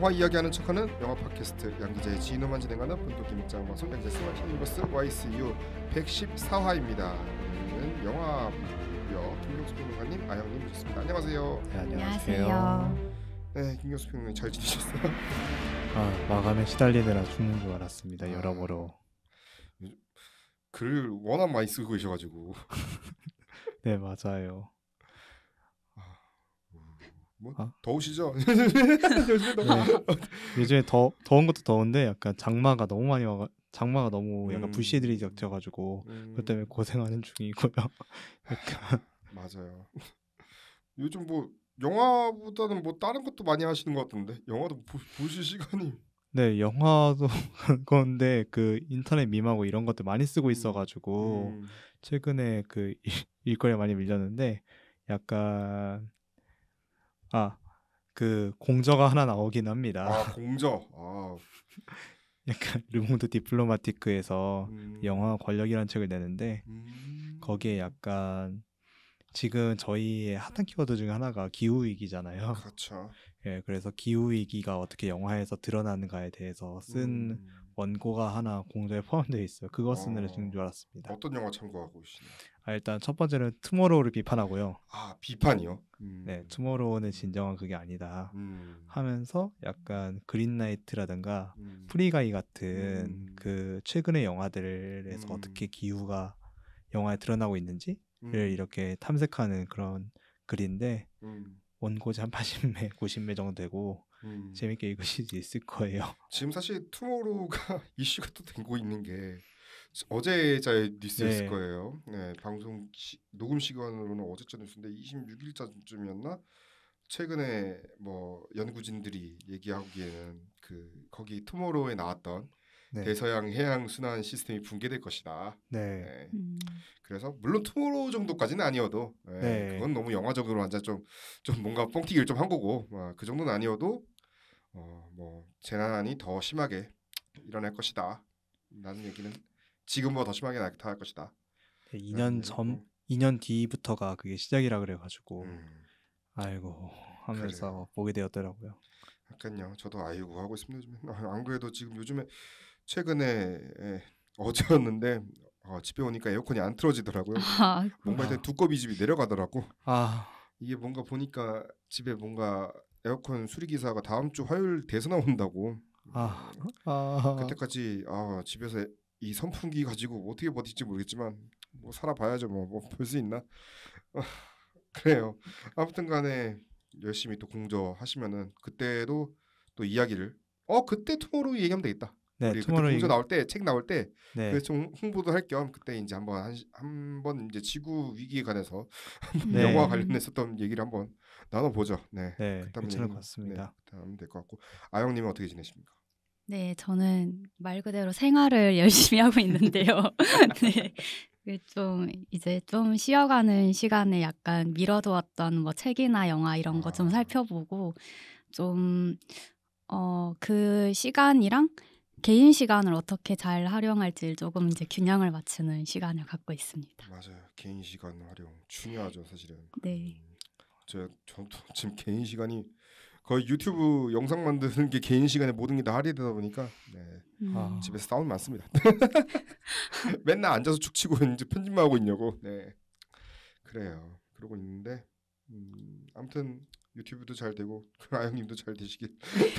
영화 이야기하는 척하는 영화 팟캐스트 양기자의 지인으로만 진행하는 본토기 묵장 방송 양기자 스마트 유니버스 YCU 114화입니다. 오늘은 영화 부여 김경수 평론가님, 아영님 모셨습니다. 안녕하세요. 네, 안녕하세요. 네, 김경수 평론가님 잘 지내셨어요? 마감에 시달리느라 죽는 줄 알았습니다. 여러모로. 글을 워낙 많이 쓰고 계셔가지고. 네, 맞아요. 더우시죠? 요즘에 더운 것도 더운데 약간 장마가 너무 많이 와가 장마가 너무 약간 불시들이 겹쳐가지고 그것 때문에 고생하는 중이고요. 약간 맞아요. 요즘 뭐 영화보다는 뭐 다른 것도 많이 하시는 것 같은데 영화도 보실 시간이. 네, 영화도 건데 그 인터넷 밈하고 이런 것들 많이 쓰고 있어가지고 최근에 그 일거리 많이 밀렸는데 약간 그 공저가 하나 나오긴 합니다. 공저. 약간 르몽드 디플로마티크에서 영화 권력이라는 책을 내는데 거기에 약간 지금 저희의 핫한 키워드 중에 하나가 기후위기잖아요. 그렇죠. 예, 그래서 기후위기가 어떻게 영화에서 드러나는가에 대해서 쓴 원고가 하나 공저에 포함되어 있어요. 그거 쓰느라 죽는 줄 알았습니다. 어떤 영화 참고하고 계시나요? 일단 첫 번째는 투모로우를 비판하고요. 비판이요? 네, 투모로우는 진정한 그게 아니다 하면서 약간 그린나이트라든가 프리가이 같은 그 최근의 영화들에서 어떻게 기후가 영화에 드러나고 있는지를 이렇게 탐색하는 그런 글인데 원고지 한 80매, 90매 정도 되고 재밌게 읽으실 수 있을 거예요. 지금 사실 투모로우가 이슈가 또 되고 있는 게 어제자의 뉴스였을 거예요. 네, 방송 녹음 시간으로는 어제자 뉴스인데 26일자쯤이었나? 최근에 뭐 연구진들이 얘기하기에는 거기 투모로우에 나왔던 대서양 해양 순환 시스템이 붕괴될 것이다. 네. 그래서 물론 투모로우 정도까지는 아니어도 그건 너무 영화적으로 완전 좀 뭔가 뻥튀기를 좀 한 거고 그 정도는 아니어도 뭐 재난이 더 심하게 일어날 것이다. 라는 얘기는 지금보다 더 심하게 나타날 것이다. 2년 뒤부터가 그게 시작이라 그래가지고 아이고 하면서 그래요. 보게 되었더라고요. 약간요. 저도 아이고 하고 있습니다. 안 그래도 지금 요즘에 최근에 어제였는데 집에 오니까 에어컨이 안 틀어지더라고요. 뭔가 일단 두꺼비 집이 내려가더라고. 이게 뭔가 보니까 집에 뭔가 에어컨 수리기사가 다음 주 화요일 대선화 온다고. 그때까지 집에서 이 선풍기 가지고 어떻게 버틸지 모르겠지만 뭐 살아봐야죠. 뭐 볼 수 있나. 그래요. 아무튼간에 열심히 또 공저하시면은 그때도 또 이야기를 그때 투모로우 얘기하면 되겠다. 네, 우리 그때 공저 나올 때 책 나올 때 좀 홍보도 할 겸 그때 이제 한번 이제 지구 위기에 관해서 영화 관련했었던 얘기를 한번 나눠보죠. 네, 괜찮을 것 같습니다. 그때 하면 될 것 같고. 아영님은 어떻게 지내십니까? 네, 저는 말 그대로 생활을 열심히 하고 있는데요. 네, 이제 좀 쉬어가는 시간에 약간 미뤄두었던 뭐 책이나 영화 이런 거 좀 살펴보고 좀 그 시간이랑 개인 시간을 어떻게 잘 활용할지 조금 이제 균형을 맞추는 시간을 갖고 있습니다. 맞아요. 개인 시간 활용 중요하죠, 사실은. 네. 저도 지금 개인 시간이 거의 유튜브 영상 만드는 게 개인 시간에 모든 게 다 할애되다 보니까 집에서 싸움 많습니다. 맨날 앉아서 축치고 이제 편집만 하고 있냐고. 네, 그래요. 그러고 있는데 아무튼 유튜브도 잘 되고 아영님도 잘 되시길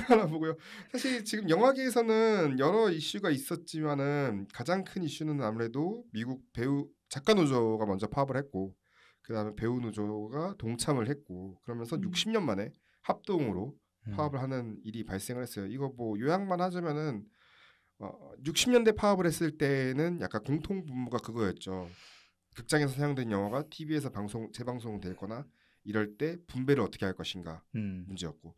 바라보고요. 사실 지금 영화계에서는 여러 이슈가 있었지만은 가장 큰 이슈는 아무래도 미국 배우 작가 노조가 먼저 파업을 했고 그다음에 배우 노조가 동참을 했고 그러면서 60년 만에 합동으로 파업을 하는 일이 발생을 했어요. 이거 뭐 요약만 하자면은 60년대 파업을 했을 때는 약간 공통 분모가 그거였죠. 극장에서 상영된 영화가 TV에서 재방송되거나 이럴 때 분배를 어떻게 할 것인가 문제였고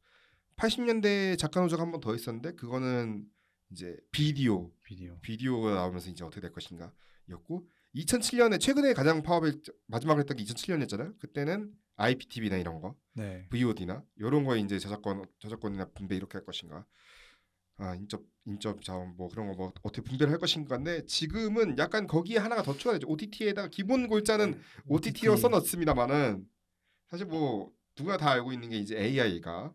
80년대 작가 노조가 한 번 더 있었는데 그거는 이제 비디오가 나오면서 이제 어떻게 될 것인가였고 2007년에 최근에 가장 파업을 마지막으로 했던 게 2007년이었잖아요. 그때는 IPTV나 이런 거, VOD나 이런 거에 이제 저작권이나 분배 이렇게 할 것인가, 인적 자원 뭐 그런 거 뭐 어떻게 분배를 할 것인가인데 지금은 약간 거기에 하나가 더 추가되죠. OTT에다가 기본 골자는 OTT로 써놨습니다만은 사실 뭐 누가 다 알고 있는 게 이제 AI가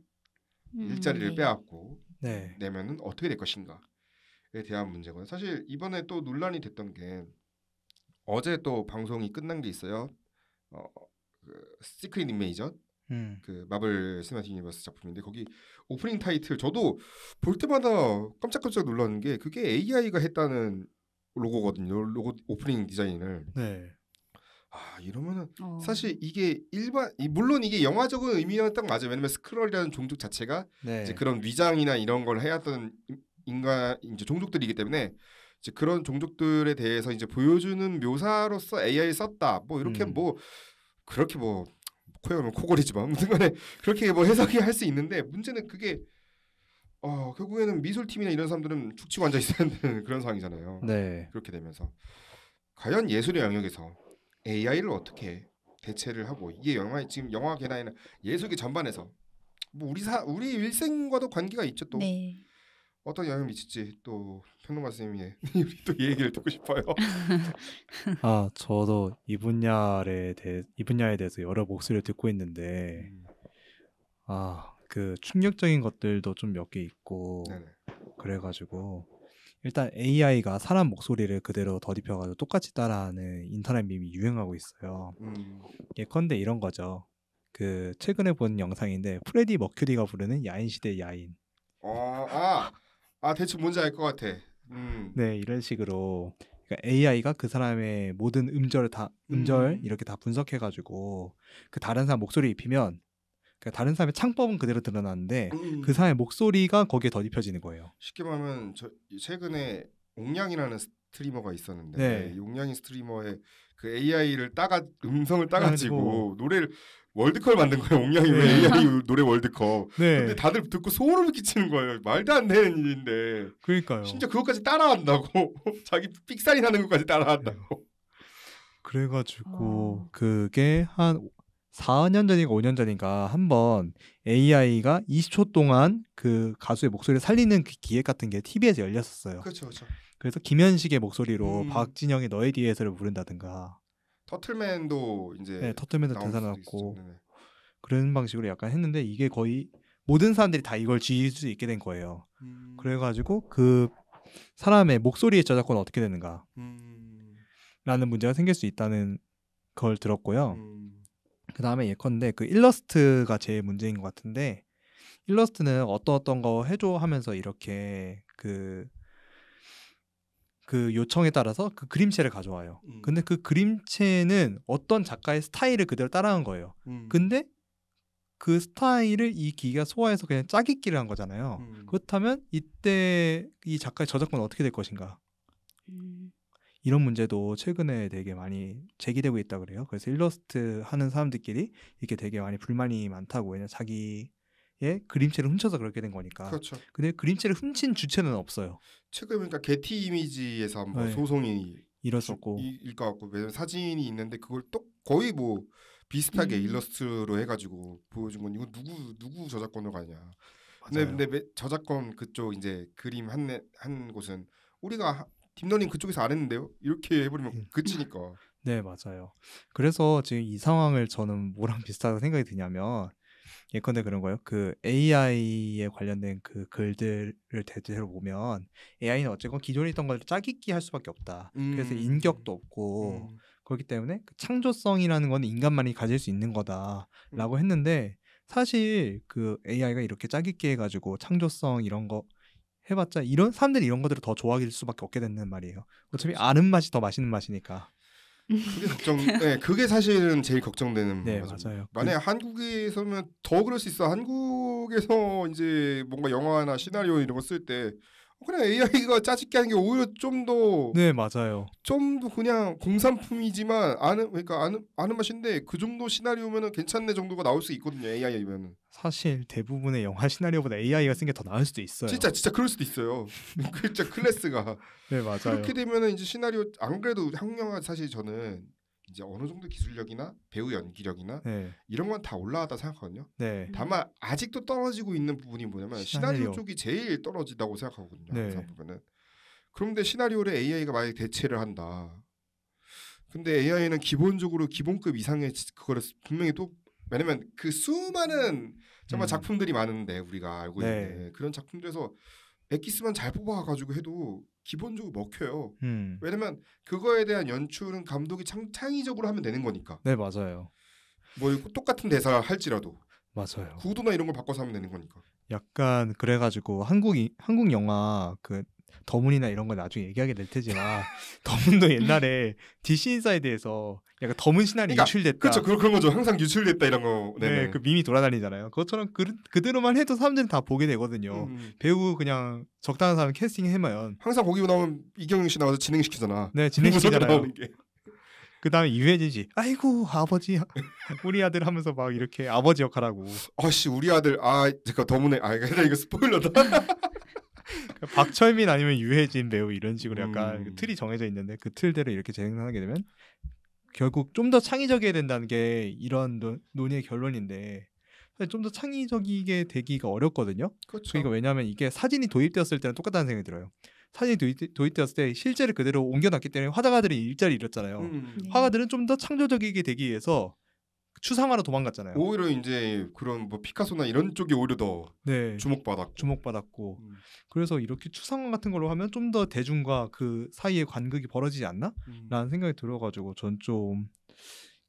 일자리를 네. 빼앗고 네. 내면은 어떻게 될 것인가에 대한 문제고요. 사실 이번에 또 논란이 됐던 게 어제 또 방송이 끝난 게 있어요. 그 시크릿 인베이전 그 마블 시네마틱 유니버스 작품인데 거기 오프닝 타이틀 저도 볼 때마다 깜짝깜짝 놀라는 게 그게 AI가 했다는 로고거든요. 로고 오프닝 디자인을. 네. 아 이러면은 사실 이게 물론 이게 영화적인 의미는 딱 맞아요. 왜냐면 스크롤이라는 종족 자체가 네. 이제 그런 위장이나 이런 걸 해왔던 인간 이제 종족들이기 때문에 이제 그런 종족들에 대해서 이제 보여주는 묘사로서 AI를 썼다. 뭐 이렇게 뭐 그렇게 뭐 코에 가면 코골이지만 무튼간에 그렇게 뭐 해석이 할 수 있는데 문제는 그게 결국에는 미술팀이나 이런 사람들은 죽 치고 앉아 있어야 되는 그런 상황이잖아요. 네. 그렇게 되면서 과연 예술의 영역에서 AI를 어떻게 대체를 하고 이게 지금 영화계나 예술계 전반에서 뭐 우리 일생과도 관계가 있죠. 또 네. 어떤 영향을 미칠지 또 평론가 선생님이 또 이 얘기를 듣고 싶어요. 저도 이 분야에 대해서 여러 목소리를 듣고 있는데 그 충격적인 것들도 좀 몇 개 있고 네네. 그래가지고 일단 AI가 사람 목소리를 그대로 더딥혀가지고 똑같이 따라하는 인터넷 밈이 유행하고 있어요. 예컨대 이런 거죠. 그 최근에 본 영상인데 프레디 머큐리가 부르는 야인 시대 야인. 대충 뭔지 알 것 같아. 네, 이런 식으로 그러니까 AI가 그 사람의 모든 음절 이렇게 다 분석해가지고 그 다른 사람 목소리 입히면 그러니까 다른 사람의 창법은 그대로 드러나는데 그 사람의 목소리가 거기에 덧입혀지는 거예요. 쉽게 말하면 최근에 옥냥이라는 스트리머가 있었는데 네. 이 옥냥이 스트리머의 그 AI를 음성을 따가지고 노래를 월드컵을 만든 거예요. 옥냥이 왜 AI 노래 월드컵. 네. 근데 다들 듣고 소름을 끼치는 거예요. 말도 안 되는 일인데. 그러니까요. 심지어 그것까지 따라한다고. 자기 삑살이 나는 것까지 따라한다고. 그래가지고 그게 한 4년 전인가 5년 전인가 한번 AI가 20초 동안 그 가수의 목소리를 살리는 그 기획 같은 게 TV에서 열렸었어요. 그렇죠, 그렇죠. 그래서 김현식의 목소리로 박진영의 너에 대해서를 부른다든가. 터틀맨도 이제 터틀맨도 대사 나왔고 그런 방식으로 약간 했는데 이게 거의 모든 사람들이 다 이걸 지을 수 있게 된 거예요. 그래가지고 그 사람의 목소리의 저작권은 어떻게 되는가 라는 문제가 생길 수 있다는 걸 들었고요. 그 다음에 예컨대 그 일러스트가 제일 문제인 것 같은데 일러스트는 어떤 거 해줘 하면서 이렇게 그 요청에 따라서 그 그림체를 가져와요. 근데 그 그림체는 어떤 작가의 스타일을 그대로 따라한 거예요. 근데 그 스타일을 이 기계가 소화해서 그냥 짜깁기를 한 거잖아요. 그렇다면 이때 이 작가의 저작권은 어떻게 될 것인가? 이런 문제도 최근에 되게 많이 제기되고 있다 그래요. 그래서 일러스트 하는 사람들끼리 이게 되게 많이 불만이 많다고. 왜냐면 자기의 그림체를 훔쳐서 그렇게 된 거니까. 그렇죠. 근데 그림체를 훔친 주체는 없어요. 최근 그러니까 게티 이미지에서 한번 소송이 일었었고 일것 같고 왜냐면 사진이 있는데 그걸 또 거의 뭐 비슷하게 일러스트로 해가지고 보여준 건 이거 누구 저작권으로 가냐. 근데 저작권 그쪽 이제 그림 한 곳은 우리가 딥러닝 그쪽에서 안 했는데요. 이렇게 해버리면 그치니까. 네 맞아요. 그래서 지금 이 상황을 저는 뭐랑 비슷하다고 생각이 드냐면 예컨대 그런 거예요. 그 AI에 관련된 그 글들을 대체로 보면 AI는 어쨌건 기존에 있던 걸 짜깁기 할 수밖에 없다. 그래서 인격도 없고 그렇기 때문에 그 창조성이라는 건 인간만이 가질 수 있는 거다라고 했는데 사실 그 AI가 이렇게 짜깁기 해가지고 창조성 이런 거 해봤자 이런 사람들이 이런 것들을 더 좋아할 수밖에 없게 된단 말이에요. 어차피 아는 맛이 더 맛있는 맛이니까. 그게 그게 사실은 제일 걱정되는 네, 거죠. 맞아요. 만약 한국에서면 더 그럴 수 있어. 한국에서 이제 뭔가 영화나 시나리오 이런 거 쓸 때 그냥 AI가 짜집기 하는 게 오히려 좀 더 네, 맞아요. 좀 더 그냥 공산품이지만 아는 맛인데 그 정도 시나리오면은 괜찮네 정도가 나올 수 있거든요. AI면은. 사실 대부분의 영화 시나리오보다 AI가 쓴 게 더 나을 수도 있어요. 진짜 그럴 수도 있어요. 진짜 클래스가. 네, 맞아요. 그렇게 되면은 이제 시나리오 안 그래도 한국 영화 사실 저는 이제 어느 정도 기술력이나 배우 연기력이나 이런 건 다 올라왔다 생각하거든요. 네. 다만 아직도 떨어지고 있는 부분이 뭐냐면 시나리오 쪽이 제일 떨어진다고 생각하거든요. 항상 보면은. 그런데 시나리오를 AI가 만약에 대체를 한다. 근데 AI는 기본적으로 기본급 이상의 그거를 분명히 또 왜냐면 그 수많은 정말 작품들이 많은데 우리가 알고 있는데 그런 작품들에서 엑기스만 잘 뽑아가지고 해도 기본적으로 먹혀요. 왜냐면 그거에 대한 연출은 감독이 창의적으로 하면 되는 거니까. 네, 맞아요. 뭐 똑같은 대사 할지라도 맞아요. 구도나 이런 걸 바꿔서 하면 되는 거니까. 약간 그래가지고 한국 영화 그 더문이나 이런 거 나중에 얘기하게 될 테지만 더문도 옛날에 DC 인사이드에서 약간 더문 신화이 유출됐다. 그렇죠. 그런 거죠. 항상 유출됐다 이런 거. 네, 그 밈이 돌아다니잖아요. 그것처럼 그대로만 해도 사람들은 다 보게 되거든요. 배우 그냥 적당한 사람 캐스팅해면 항상 거기 나오면 이경영 씨 나와서 진행시키잖아. 네, 진행시키잖아요. 그 다음에 유해진 씨, 아이고 아버지, 우리 아들 하면서 막 이렇게 아버지 역할하고. 아씨 우리 아들, 잠깐 더문에, 이거 스포일러다. 박철민 아니면 유해진 배우 이런 식으로 약간 그 틀이 정해져 있는데 그 틀대로 이렇게 진행하게 되면 결국 좀 더 창의적이어야 된다는 게 이런 논의의 결론인데 좀 더 창의적이게 되기가 어렵거든요. 그렇죠. 그러니까 왜냐하면 이게 사진이 도입되었을 때는 똑같다는 생각이 들어요. 사진이 도입되었을 때 실제를 그대로 옮겨놨기 때문에 화가들이 일자리 잃었잖아요. 네. 화가들은 좀 더 창조적이게 되기 위해서 추상화로 도망갔잖아요. 오히려 이제 그런 뭐 피카소나 이런 쪽이 오히려 더 주목받았고. 그래서 이렇게 추상화 같은 걸로 하면 좀 더 대중과 그 사이의 간극이 벌어지지 않나? 라는 생각이 들어가지고 전 좀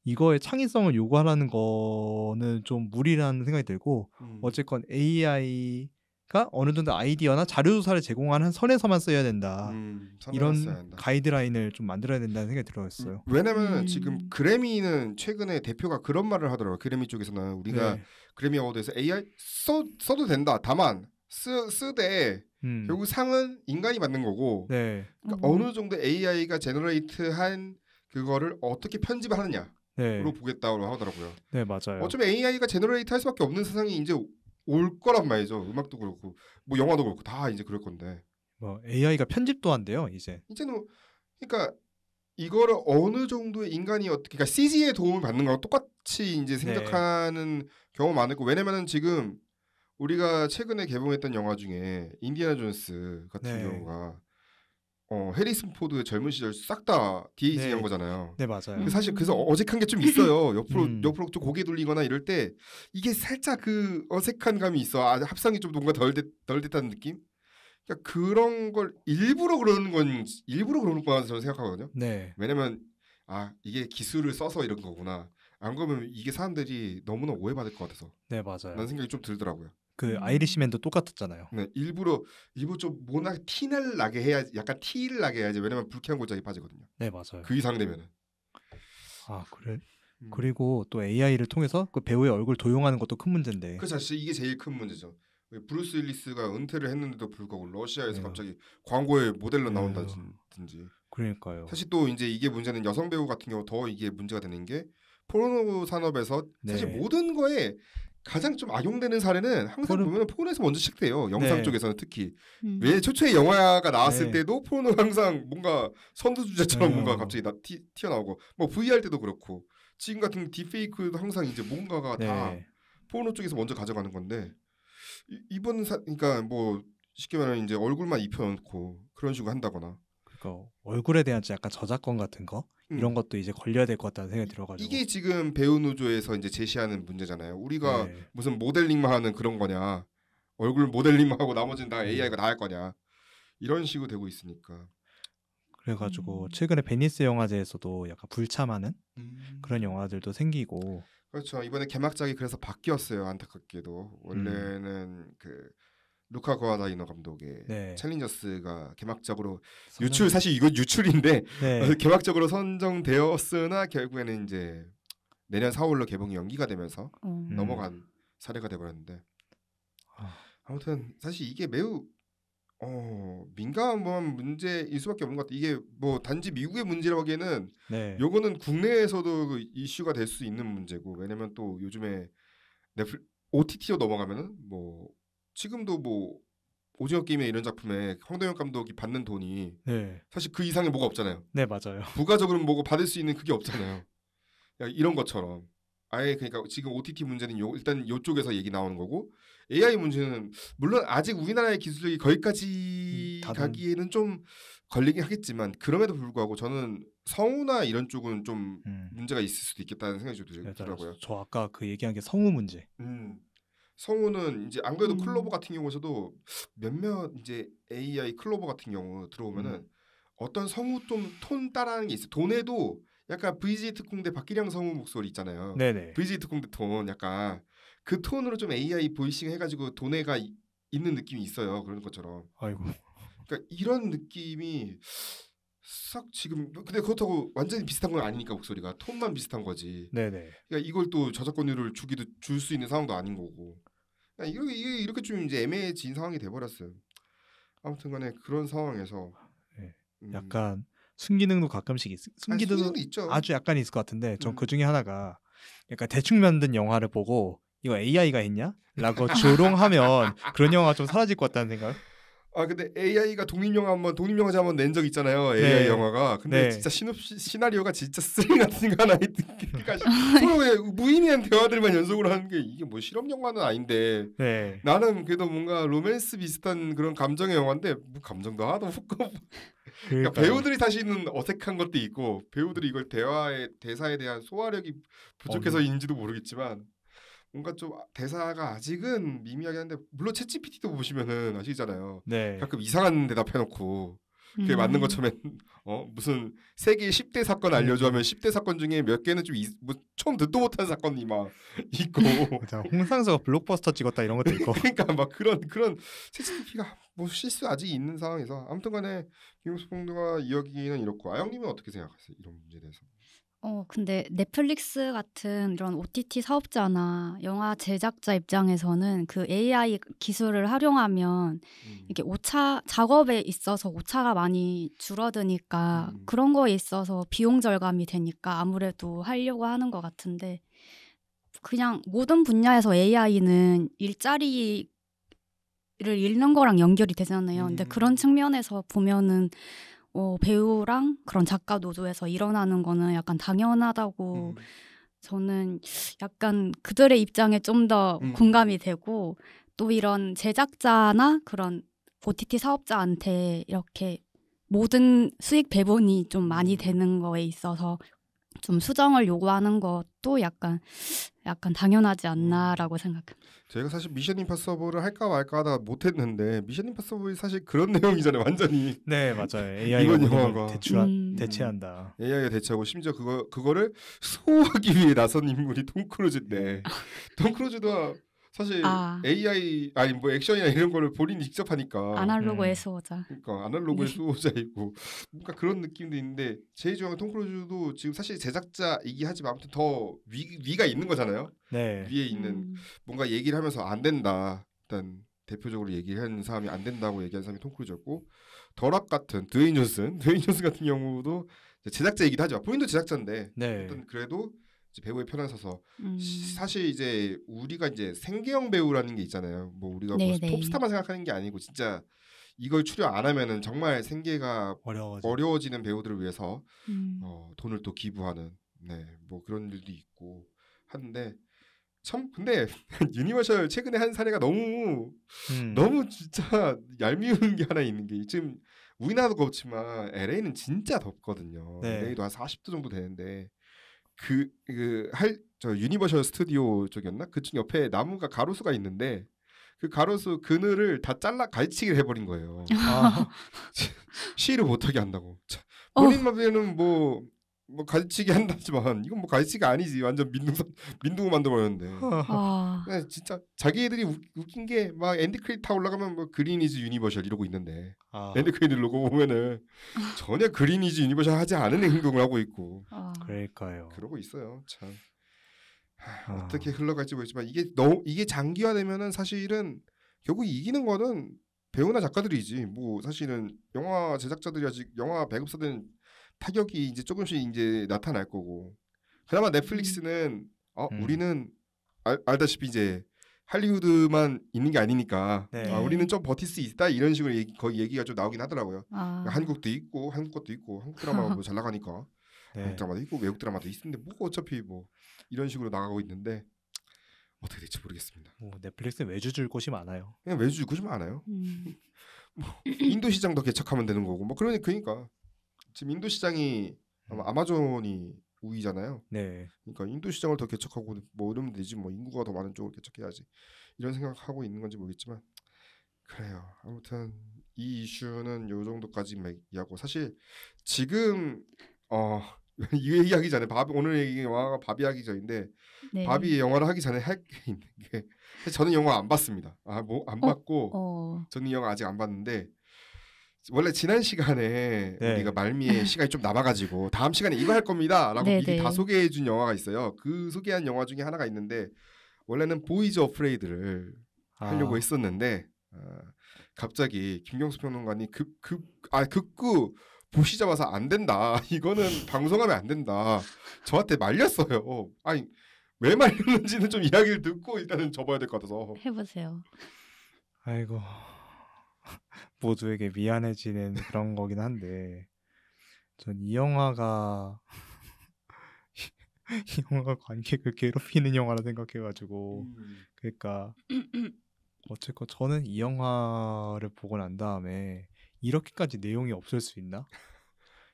이거의 창의성을 요구하라는 거는 좀 무리라는 생각이 들고 어쨌건 AI가 어느 정도 아이디어나 자료조사를 제공하는 선에서만 써야 된다. 이런 가이드라인을 좀 만들어야 된다는 생각이 들었어요. 왜냐면 지금 그래미는 최근에 대표가 그런 말을 하더라고요. 그래미 쪽에서는 우리가 그래미 어워드에서 AI 써도 된다. 다만 쓰되 결국 상은 인간이 받는 거고 그러니까 어느 정도 AI가 제너레이트한 그거를 어떻게 편집을 하느냐로 보겠다고 하더라고요. 네, 맞아요. 어쩌면 AI가 제너레이트 할 수밖에 없는 세상이 이제 올 거란 말이죠. 음악도 그렇고 뭐 영화도 그렇고 다 이제 그럴 건데. 뭐 AI가 편집도 한대요, 이제는 그러니까 이거를 어느 정도의 인간이 그러니까 CG의 도움을 받는 거랑 똑같이 이제 생각하는 경우가 많을 거. 왜냐면은 지금 우리가 최근에 개봉했던 영화 중에 인디아나 존스 같은 경우가 해리슨 포드의 젊은 시절 싹 다 DH 한 거잖아요. 네, 맞아요. 사실 그래서 어색한 게 좀 있어요. 옆으로 좀 고개 돌리거나 이럴 때 이게 살짝 그 어색한 감이 있어. 합성이 좀 뭔가 덜 됐다는 느낌? 그러니까 그런 걸 일부러 그러는 거라고 저는 생각하거든요. 네. 왜냐면 이게 기술을 써서 이런 거구나. 안 그러면 이게 사람들이 너무나 오해받을 것 같아서. 네, 맞아요. 라는 생각이 좀 들더라고요. 그 아이리시맨도 똑같았잖아요. 네, 일부러 좀 뭐나 티를 나게 해야지, 약간 티를 나게 해야지. 왜냐면 불쾌한 골짜기 빠지거든요. 네, 맞아요. 그 이상 되면은. 그래. 그리고 또 AI를 통해서 그 배우의 얼굴 도용하는 것도 큰 문제인데. 그 사실 이게 제일 큰 문제죠. 브루스 윌리스가 은퇴를 했는데도 불구하고 러시아에서 갑자기 광고에 모델로 나온다든지. 그러니까요. 사실 또 이제 이게 문제는 여성 배우 같은 경우 더 이게 문제가 되는 게 포르노 산업에서 사실 모든 거에 가장 좀 악용되는 사례는 항상 보면 포르노에서 먼저 시작돼요. 영상 쪽에서는 특히. 왜 최초의 영화가 나왔을 때도 포르노 항상 뭔가 선두주자처럼 뭔가 갑자기 튀어나오고 뭐 VR 때도 그렇고 지금 같은 딥페이크도 항상 이제 뭔가가 다 포르노 쪽에서 먼저 가져가는 건데 그러니까 뭐 쉽게 말하면 이제 얼굴만 입혀놓고 그런 식으로 한다거나. 그러니까 얼굴에 대한 약간 저작권 같은 거 이런 것도 이제 걸려야 될 것 같다는 생각이 들어가지고. 이게 지금 배우 노조에서 이제 제시하는 문제잖아요. 우리가 무슨 모델링만 하는 그런 거냐, 얼굴 모델링만 하고 나머지는 다 AI가 다 할 거냐, 이런 식으로 되고 있으니까. 그래가지고 최근에 베니스 영화제에서도 약간 불참하는 그런 영화들도 생기고. 그렇죠. 이번에 개막작이 그래서 바뀌었어요. 안타깝게도 원래는 그 루카 고아다이노 감독의 챌린저스가 개막적으로 사실 이건 유출인데 개막적으로 선정되었으나 결국에는 이제 내년 4월로 개봉이 연기가 되면서 넘어간 사례가 돼버렸는데 아무튼 사실 이게 매우 민감한 문제일 수밖에 없는 것 같아요. 이게 뭐 단지 미국의 문제라고 하기에는 요거는 국내에서도 그 이슈가 될 수 있는 문제고 왜냐면 또 요즘에 OTT로 넘어가면은 뭐 지금도 뭐 오징어 게임이나 이런 작품에 황도현 감독이 받는 돈이 사실 그 이상의 뭐가 없잖아요. 네, 맞아요. 부가적으로 뭐가 받을 수 있는 그게 없잖아요. 이런 것처럼 아예 그러니까 지금 OTT 문제는 일단 이쪽에서 얘기 나오는 거고 AI 문제는 물론 아직 우리나라의 기술력이 거기까지 가기에는 좀 걸리긴 하겠지만 그럼에도 불구하고 저는 성우나 이런 쪽은 좀 문제가 있을 수도 있겠다는 생각이 좀 들더라고요. 저 아까 그 얘기한 게 성우 문제. 성우는 이제 안 그래도 클로버 같은 경우에서도 몇몇 이제 AI 클로버 같은 경우 들어오면은 어떤 성우 좀 톤 따라하는 게 있어. 돈에도 약간 VG 특공대 박기량 성우 목소리 있잖아요. 네네. VG 특공대 톤 약간 그 톤으로 좀 AI 보이싱 해가지고 돈에가 있는 느낌이 있어요. 그런 것처럼. 아이고. 그러니까 이런 느낌이 싹 지금 근데 그렇다고 완전히 비슷한 건 아니니까 목소리가 톤만 비슷한 거지. 네네. 그러니까 이걸 또 저작권료를 줄 수 있는 상황도 아닌 거고. 그러니까 이렇게 좀 이제 애매해진 상황이 돼버렸어요. 아무튼간에 그런 상황에서 네. 약간 순기능도 가끔씩 순기능도 있죠. 아주 약간 있을 것 같은데 전 그 중에 하나가 약간 대충 만든 영화를 보고 이거 AI가 했냐? 라고 조롱하면 그런 영화가 좀 사라질 것 같다는 생각. 근데 AI가 독립영화제 한번 낸 적 있잖아요. AI 네. 영화가. 근데 진짜 시나리오가 진짜 쓰레기 같은 거 하나 그러니까 서로 무의미한 대화들만 연속으로 하는 게 이게 뭐 실험 영화는 아닌데 나는 그래도 뭔가 로맨스 비슷한 그런 감정의 영화인데 뭐 감정도 하나도 없고 그러니까 배우들이 사실은 어색한 것도 있고 배우들이 이걸 대사에 대한 소화력이 부족해서인지도 모르겠지만 뭔가 좀 대사가 아직은 미미하게 한데 물론 챗GPT도 보시면은 아시잖아요. 가끔 이상한 대답해놓고 그게 맞는 것처럼 무슨 세계 10대 사건 알려줘 하면 10대 사건 중에 몇 개는 좀 뭐 처음 듣도 못한 사건이 막 있고 홍상수가 블록버스터 찍었다 이런 것도 있고 그러니까 막 그런 챗GPT가 뭐 실수 아직 있는 상황에서 아무튼간에 김용수 평론가 이야기는 이렇고 아영님은 어떻게 생각하세요? 이런 문제에 대해서. 근데 넷플릭스 같은 이런 OTT 사업자나 영화 제작자 입장에서는 그 AI 기술을 활용하면 이게 작업에 있어서 오차가 많이 줄어드니까 그런 거에 있어서 비용 절감이 되니까 아무래도 하려고 하는 것 같은데 그냥 모든 분야에서 AI는 일자리를 잃는 거랑 연결이 되잖아요. 근데 그런 측면에서 보면은 배우랑 그런 작가 노조에서 일어나는 거는 약간 당연하다고 저는 약간 그들의 입장에 좀 더 공감이 되고 또 이런 제작자나 그런 OTT 사업자한테 이렇게 모든 수익 배분이 좀 많이 되는 거에 있어서 좀 수정을 요구하는 것도 약간 당연하지 않나라고 생각합니다. 저희가 사실 미션 임파서블을 할까 말까 하다가 못했는데 미션 임파서블이 사실 그런 내용이잖아요. 완전히. 네 맞아요. AI가 모든 걸 대체한다. AI가 대체하고 심지어 그거를 수호하기 위해 나선 인물이 톰 크루즈인데 톰 크루즈도 사실 AI 아니 뭐 액션이나 이런 거를 본인이 직접 하니까 아날로그의 수호자. 그러니까 아날로그의 수호자이고 뭔가 그런 느낌도 있는데 제일 중요한 톰 크루즈도 지금 사실 제작자이기 하지만 아무튼 더 위가 있는 거잖아요. 위에 있는 뭔가 얘기를 하면서 안 된다. 일단 대표적으로 얘기하는 사람이 안 된다고 얘기하는 사람이 톰 크루즈였고 더락 같은 드웨인 존슨 같은 경우도 제작자이기도 하죠. 본인도 제작자인데 일단 그래도 배우의 편에 서서 사실 이제 우리가 이제 생계형 배우라는 게 있잖아요. 뭐 우리가 뭐 톱스타만 생각하는 게 아니고 진짜 이걸 출연 안 하면은 정말 생계가 어려워지는 배우들을 위해서 돈을 또 기부하는 뭐 그런 일도 있고 하는데 참 근데 유니버셜 최근에 한 사례가 너무 진짜 얄미운 게 하나 있는 게 지금 우리나라도 그렇지만 LA는 진짜 덥거든요. LA도 한 40도 정도 되는데 저 유니버셜 스튜디오 쪽이었나? 그쪽 옆에 나무가 가로수가 있는데 그 가로수 그늘을 다 잘라 갈치기를 해버린 거예요. 시위를 못하게 한다고. 본인 맘에는 뭐 갈치기 한다지만 이건 뭐 갈치기가 아니지. 완전 민둥을 만들어버렸는데. 진짜 자기들이 웃긴 게 막 엔드 크레딧 다 올라가면 뭐 그린 이즈 유니버셜 이러고 있는데 엔드 크레딧 로고 보면은 전혀 그린 이즈 유니버셜 하지 않은 행동을 하고 있고. 그러니까요. 그러고 있어요. 참 어떻게 흘러갈지 모르겠지만 이게 장기화되면은 사실은 결국 이기는 거는 배우나 작가들이지. 뭐 사실은 영화 제작자들이 아직 영화 배급사들은 타격이 이제 조금씩 이제 나타날 거고. 그나마 넷플릭스는 우리는 알다시피 이제 할리우드만 있는 게 아니니까 우리는 좀 버틸 수 있다 이런 식으로 거의 얘기가 좀 나오긴 하더라고요. 한국도 있고 한국 것도 있고 한국 드라마가 뭐 잘 나가니까 한국 드라마도 있고 외국 드라마도 있는데 뭐 어차피 뭐 이런 식으로 나가고 있는데 어떻게 될지 모르겠습니다. 넷플릭스 외주 줄 곳이 많아요. 그냥 외주 줄 곳이 많아요. 뭐 인도 시장 더 개척하면 되는 거고 뭐 그러니까 지금 인도 시장이 아마 아마존이 우위잖아요. 네. 그러니까 인도 시장을 더 개척하고 뭐 이러면 되지 뭐 인구가 더 많은 쪽을 개척해야지 이런 생각하고 있는 건지 모르겠지만 그래요. 아무튼 이 이슈는 요 정도까지 얘기하고 사실 지금 이 얘기하기 전에 오늘 얘기 영화가 바비 하기 전인데 네. 바비 영화를 하기 전에 할 게 있는 게 저는 영화 안 봤습니다. 안 봤고 저는 이 영화 아직 안 봤는데 원래 지난 시간에 네. 우리가 말미에 시간이 좀 남아가지고 다음 시간에 이거 할 겁니다라고 미리 다 소개해준 영화가 있어요. 그 소개한 영화 중에 하나가 있는데 원래는 보이즈 어프레이드를 하려고 했었는데 갑자기 김경수 평론가님 극구 보시자마자 안 된다. 이거는 방송하면 안 된다. 저한테 말렸어요. 아니 왜 말렸는지는 좀 이야기를 듣고 일단은 접어야 될 것 같아서 해보세요. 아이고 모두에게 미안해지는 그런 거긴 한데 전 이 영화가 이 영화가 관객을 괴롭히는 영화라 생각해가지고 그러니까 어쨌건 저는 이 영화를 보고 난 다음에 이렇게까지 내용이 없을 수 있나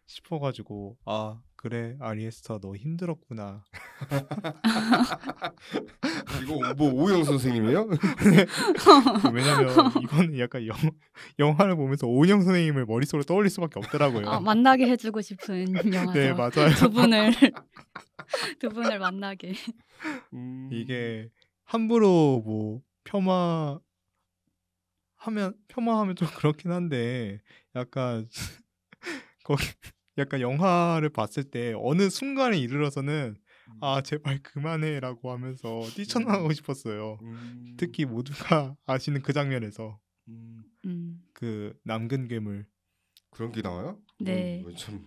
싶어가지고 그래 아리에스터 너 힘들었구나. 이거 뭐 오영 선생님이에요? 왜냐면 이거는 약간 영화를 보면서 오영 선생님을 머릿속으로 떠올릴 수밖에 없더라고요. 만나게 해주고 싶은 영화죠. 네 맞아요. 두 분을 만나게. 이게 함부로 뭐 폄하하면 좀 그렇긴 한데 약간 거기 약간 영화를 봤을 때 어느 순간에 이르러서는 제발 그만해라고 하면서 뛰쳐나가고 싶었어요. 특히 모두가 아시는 그 장면에서 그 남근 괴물 그런 게 나와요? 네. 참...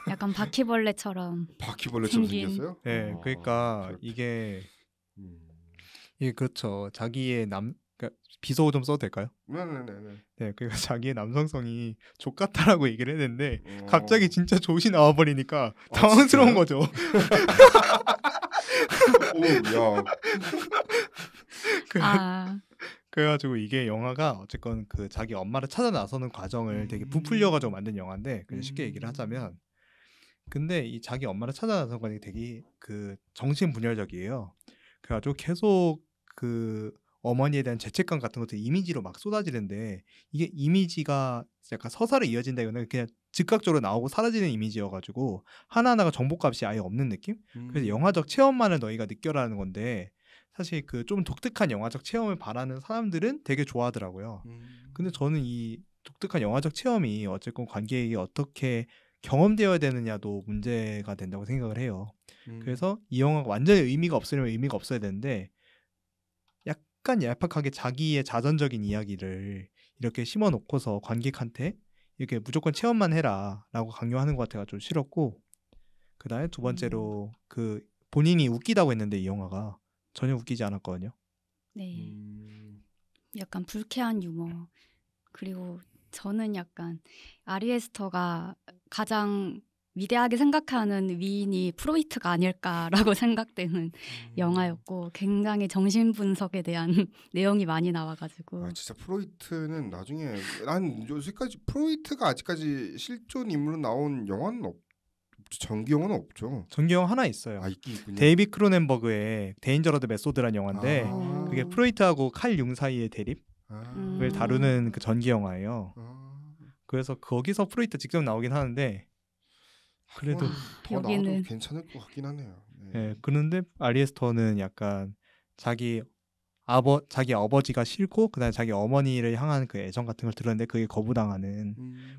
약간 바퀴벌레처럼 생겼어요? 네, 그러니까 이게 그렇죠. 자기의 비속어 좀 써도 될까요? 네네네. 네, 그러니까 자기의 남성성이 족같다라고 얘기를 했는데 갑자기 진짜 족이 나와버리니까 당황스러운 거죠. 그래가지고 이게 영화가 어쨌건 그 자기 엄마를 찾아 나서는 과정을 되게 부풀려가지고 만든 영화인데 그냥 쉽게 얘기를 하자면 근데 이 자기 엄마를 찾아 나서는 과정이 되게 그 정신분열적이에요. 그래가지고 계속 그 어머니에 대한 죄책감 같은 것들 이미지로 막 쏟아지는데 이게 이미지가 약간 서사로 이어진다기보다는 그냥 즉각적으로 나오고 사라지는 이미지여가지고 하나하나가 정보값이 아예 없는 느낌? 그래서 영화적 체험만을 너희가 느껴라는 건데 사실 그 좀 독특한 영화적 체험을 바라는 사람들은 되게 좋아하더라고요. 근데 저는 이 독특한 영화적 체험이 어쨌건 관객에게 어떻게 경험되어야 되느냐도 문제가 된다고 생각을 해요. 그래서 이 영화가 완전히 의미가 없으려면 의미가 없어야 되는데 약간 얄팍하게 자기의 자전적인 이야기를 이렇게 심어놓고서 관객한테 이렇게 무조건 체험만 해라 라고 강요하는 것 같아가 좀 싫었고 그 다음에 두 번째로 그 본인이 웃기다고 했는데 이 영화가 전혀 웃기지 않았거든요. 네, 약간 불쾌한 유머 그리고 저는 약간 아리에스터가 가장 위대하게 생각하는 위인이 프로이트가 아닐까라고 생각되는 영화였고 굉장히 정신분석에 대한 내용이 많이 나와가지고 진짜 프로이트는 나중에 난 요새까지 프로이트가 아직까지 실존 인물로 나온 영화는 전기 영화는 없죠. 전기 영화 하나 있어요. 있긴 있군요. 데이비 크로넨버그의 데인저러드 메소드라는 영화인데 그게 프로이트하고 칼 융 사이의 대립을 다루는 그 전기 영화예요. 그래서 거기서 프로이트 직접 나오긴 하는데 그래도 더 나와도 괜찮을 것 같긴 하네요. 네, 그런데 아리에스터는 약간 자기 아버지가 싫고 그다음에 자기 어머니를 향한 그 애정 같은 걸 들었는데 그게 거부당하는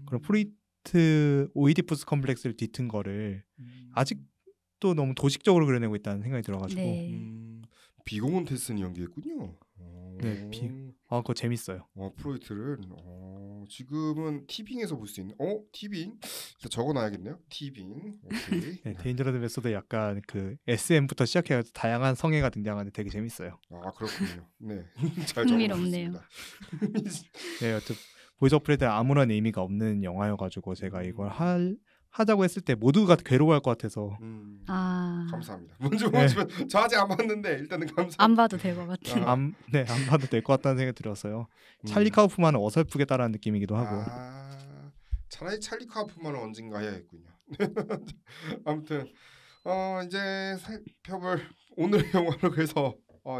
그런 프로이트 오이디푸스 컴플렉스를 뒤튼 거를 아직도 너무 도식적으로 그려내고 있다는 생각이 들어가지고 비공은 테슨이 연기했군요. 네, 그거 재밌어요. 프로이트를 지금은 티빙에서 볼 수 있는 티빙 적어놔야겠네요. 티빙. 오케이. 네, 데인저러스 메소드 약간 그 SM부터 시작해서 다양한 성애가 등장하는데 되게 재밌어요. 그렇군요. 네, 잘 흥미롭네요. 네, 여튼 보이즈 어프레이드는 아무런 의미가 없는 영화여가지고 제가 이걸 하자고 했을 때 모두가 괴로워할 것 같아서 감사합니다. 먼저 보시면 저 아직 안 봤는데 일단은 감사합니다. 안 봐도 될 것 같은. 안 봐도 될 것 같다는 생각이 들었어요. 찰리 카우프만은 어설프게 따라하는 느낌이기도 하고. 차라리 찰리 카우프만은 언젠가 해야겠군요. 아무튼 이제 살펴볼 오늘의 영화로 그래서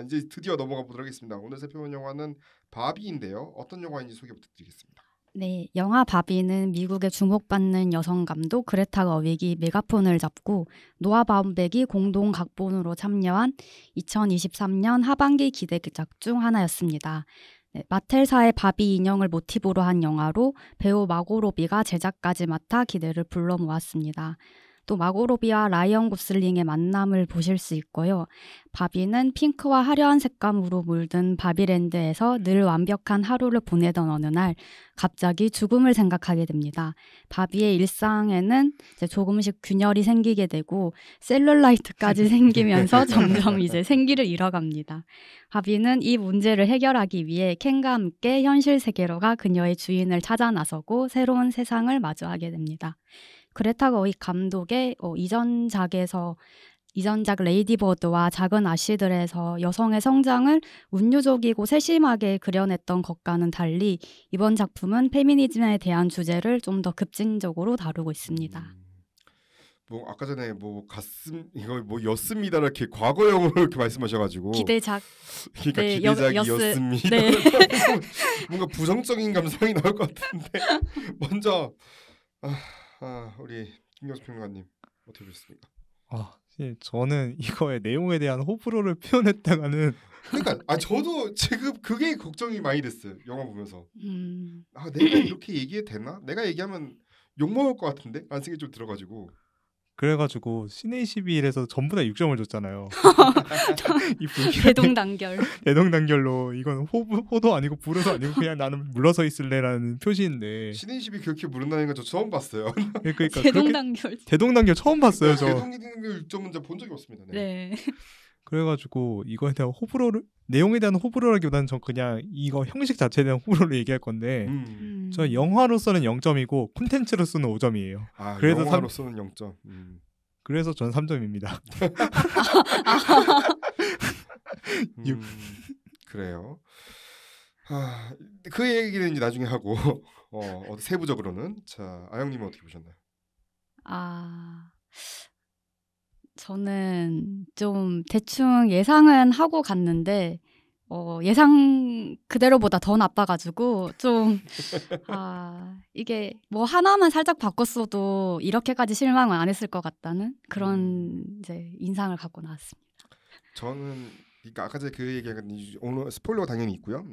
이제 드디어 넘어가 보도록 하겠습니다. 오늘 살펴본 영화는 바비인데요. 어떤 영화인지 소개 부탁드리겠습니다. 네, 영화 바비는 미국의 주목받는 여성 감독 그레타 거윅이 메가폰을 잡고 노아 바움백이 공동 각본으로 참여한 2023년 하반기 기대작 중 하나였습니다. 네, 마텔사의 바비 인형을 모티브로 한 영화로 배우 마고 로비가 제작까지 맡아 기대를 불러 모았습니다. 또 마고 로비와 라이언 고슬링의 만남을 보실 수 있고요. 바비는 핑크와 화려한 색감으로 물든 바비랜드에서 늘 완벽한 하루를 보내던 어느 날 갑자기 죽음을 생각하게 됩니다. 바비의 일상에는 이제 조금씩 균열이 생기게 되고 셀룰라이트까지 생기면서 점점 이제 생기를 잃어갑니다. 바비는 이 문제를 해결하기 위해 켄과 함께 현실 세계로 가 그녀의 주인을 찾아 나서고 새로운 세상을 마주하게 됩니다. 그레타 거윅 감독의 이전작 레이디버드와 작은 아씨들에서 여성의 성장을 운유적이고 세심하게 그려냈던 것과는 달리 이번 작품은 페미니즘에 대한 주제를 좀 더 급진적으로 다루고 있습니다. 뭐 아까 전에 뭐 이거 뭐 였습니다 이렇게 과거형으로 이렇게 말씀하셔가지고 기대작 그러니까 네, 기대작이었습니다. 네. 뭔가 부정적인 감성이 나올 것 같은데 먼저 우리 김경수 평론가님 어떻게 보셨습니까? 저는 이거의 내용에 대한 호불호를 표현했다가는 그러니까 저도 지금 그게 걱정이 많이 됐어요. 영화 보면서 내가 이렇게 얘기해도 되나? 내가 얘기하면 욕먹을 것 같은데? 라는 생각이 좀 들어가지고 그래가지고 시네21에서 전부 다 6점을 줬잖아요. 이 대동단결. 대동단결로 이건 호도 아니고 불호도 아니고 그냥 나는 물러서 있을래라는 표시인데 시네21 그렇게 부른다는 건 저 처음 봤어요. 그러니까 대동단결 처음 봤어요. 저 대동단결 6점은 본 적이 없습니다. 네. 그래가지고 이거에 대한 내용에 대한 호불호라기보다는 전 그냥 이거 형식 자체에 대한 호불호를 얘기할 건데 저 영화로서는 0점이고 콘텐츠로서는 5점이에요. 그래서 영화로서는 0점. 그래서 전 3점입니다. 그래요. 그 얘기는 이제 나중에 하고 세부적으로는 자 아영님은 어떻게 보셨나요? 저는 좀 대충 예상은 하고 갔는데 예상 그대로보다 더 나빠가지고 좀 이게 뭐 하나만 살짝 바꿨어도 이렇게까지 실망은 안 했을 것 같다는 그런 이제 인상을 갖고 나왔습니다. 저는 그러니까 아까 전에 그 얘기한 오늘 스포일러가 당연히 있고요.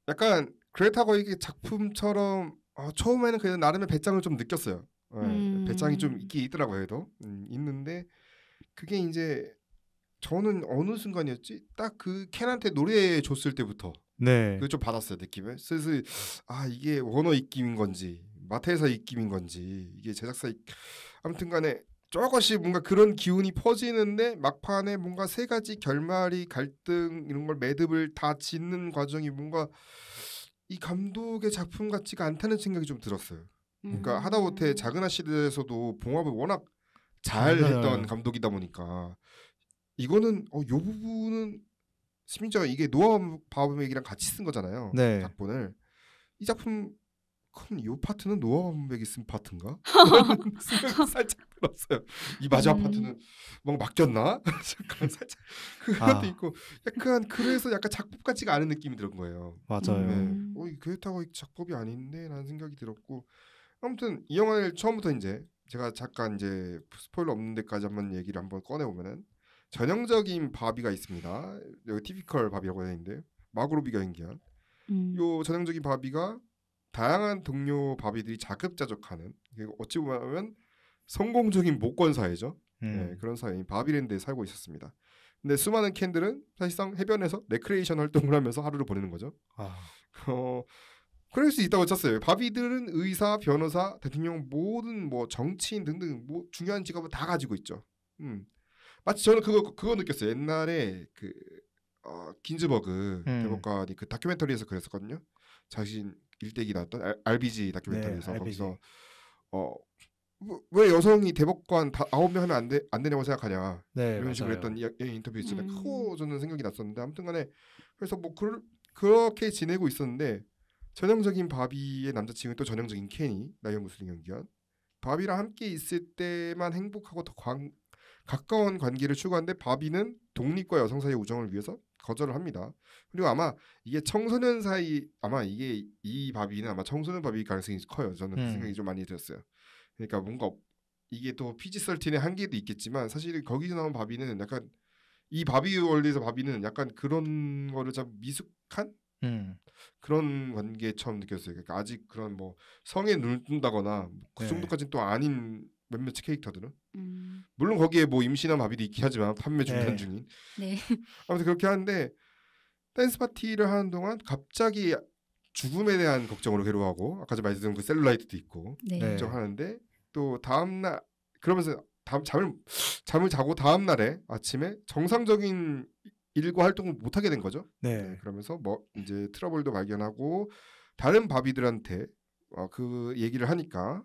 약간 그레타 거윅의 작품처럼 처음에는 그래도 나름의 배짱을 좀 느꼈어요. 배짱이 좀 있긴 있더라고요. 그래도 있는데 그게 이제 저는 어느 순간이었지? 딱 그 켄한테 노래 줬을 때부터 그걸 좀 받았어요. 느낌을 슬슬 이게 워너 입김인 건지 마테사 입김인 건지 이게 제작사 아무튼간에 조금씩 뭔가 그런 기운이 퍼지는데 막판에 뭔가 세 가지 결말이 갈등 이런 걸 매듭을 다 짓는 과정이 뭔가 이 감독의 작품 같지가 않다는 생각이 좀 들었어요. 그러니까 하다못해 작은 아씨들에서도 봉합을 워낙 잘 했던 감독이다 보니까 이거는 요 부분은 심지어 이게 노아 바움백이랑 같이 쓴 거잖아요. 작본을. 이 작품 그럼 요 파트는 노아 바움백이 쓴 파트인가? 생각이 살짝 들었어요. 이 마지막 파트는 뭔가 맡겼나? 잠깐 살짝 그것도 있고 약간 그래서 약간 작품 같지가 않은 느낌이 들은 거예요. 맞아요. 그렇다고 작법이 아닌데 라는 생각이 들었고 아무튼 이 영화를 처음부터 이제 제가 잠깐 이제 스포일러 없는 데까지 한번 얘기를 한번 꺼내보면은 전형적인 바비가 있습니다. 여기 티피컬 바비라고 되어 있는데 마고 로비가 연기한 요 전형적인 바비가 다양한 동료 바비들이 자급자족하는 어찌 보면 성공적인 모권 사회죠. 그런 사회인 바비랜드에 살고 있었습니다. 근데 수많은 캔들은 사실상 해변에서 레크레이션 활동을 하면서 하루를 보내는 거죠. 그럴 수 있다고 쳤어요. 바비들은 의사, 변호사, 대통령 모든 뭐 정치인 등등 뭐 중요한 직업을 다 가지고 있죠. 마치 저는 그거 느꼈어요. 옛날에 그 긴즈버그 대법관이 그 다큐멘터리에서 그랬었거든요. 자신 일대기 나왔던 RBG 다큐멘터리에서 거기서 왜 여성이 대법관 9명 하면 안 되냐고 생각하냐 이런 식으로 했던 인터뷰 있었는데 그거 저는 생각이 났었는데 아무튼간에 그래서 뭐 그렇게 지내고 있었는데 전형적인 바비의 남자친구는 또 전형적인 켄이 라이언 고슬링 연기한 바비랑 함께 있을 때만 행복하고 더 가까운 관계를 추구하는데 바비는 독립과 여성 사이의 우정을 위해서 거절을 합니다. 그리고 아마 이게 청소년 사이 아마 이게 이 바비는 아마 청소년 바비일 가능성이 커요. 저는 그 생각이 좀 많이 들었어요. 그러니까 뭔가 이게 또 PG-13의 한계도 있겠지만 사실 거기서 나온 바비는 약간 이 바비 월드에서 바비는 약간 그런 거를 좀 미숙한 그런 관계처럼 느꼈어요. 그러니까 아직 그런 뭐 성에 눈을 뜬다거나 그 정도까지는 또 아닌 몇몇 캐릭터들은 물론 거기에 뭐 임신한 바비도 있긴 하지만 판매 중단 중인 아무튼 그렇게 하는데 댄스 파티를 하는 동안 갑자기 죽음에 대한 걱정으로 괴로워하고 아까 전에 말씀드린 그 셀룰라이트도 있고 걱정하는데 또 다음날 그러면서 잠을 자고 다음 날에 아침에 정상적인 일과 활동을 못 하게 된 거죠. 그러면서 뭐 이제 트러블도 발견하고 다른 바비들한테 그 얘기를 하니까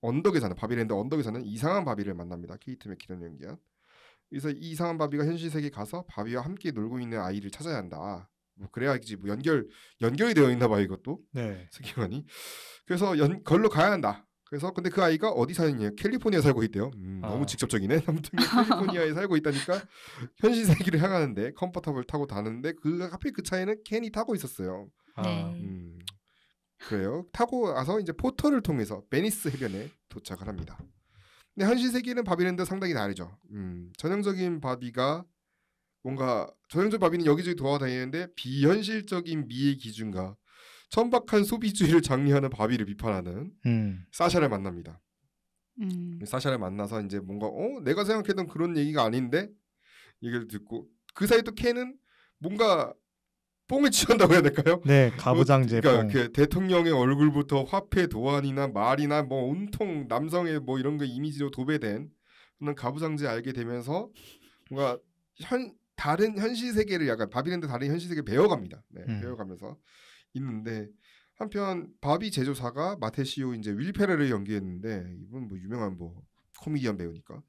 언덕에 사는 바비랜드 언덕에 사는 이상한 바비를 만납니다. 케이트 맥키넌이 연기한. 그래서 이 이상한 바비가 현실 세계에 가서 바비와 함께 놀고 있는 아이를 찾아야 한다. 뭐 그래야지 뭐 연결이 되어 있나 봐요 이것도 세계관이. 그래서 걸로 가야 한다. 그래서 근데 그 아이가 어디 사느냐 캘리포니아 살고 있대요. 너무 직접적이네. 아무튼 캘리포니아에 살고 있다니까 현실 세계를 향하는데 컴포터블 타고 다는데 하필 그 차에는 켄이 타고 있었어요. 그래요. 타고 와서 이제 포터를 통해서 베니스 해변에 도착을 합니다. 근데 현실 세계는 바비랜드 상당히 다르죠. 전형적인 바비가 뭔가 전형적 바비는 여기저기 돌아다니는데 비현실적인 미의 기준과 천박한 소비주의를 장려하는 바비를 비판하는 사샤를 만납니다. 사샤를 만나서 이제 뭔가 내가 생각했던 그런 얘기가 아닌데 얘기를 듣고 그 사이 또 켄은 뭔가 뽕을 취한다고 해야 될까요? 가부장제 그러니까 그 대통령의 얼굴부터 화폐 도안이나 말이나 뭐 온통 남성의 뭐 이런 거 이미지로 도배된 그런 가부장제 알게 되면서 뭔가 다른 현실 세계를 약간 바비랜드 다른 현실 세계 배워갑니다. 배워가면서 있는데 한편 바비 제조사가 마테시오 이제 윌 페레를 연기했는데 이분 뭐 유명한 뭐 코미디언 배우니까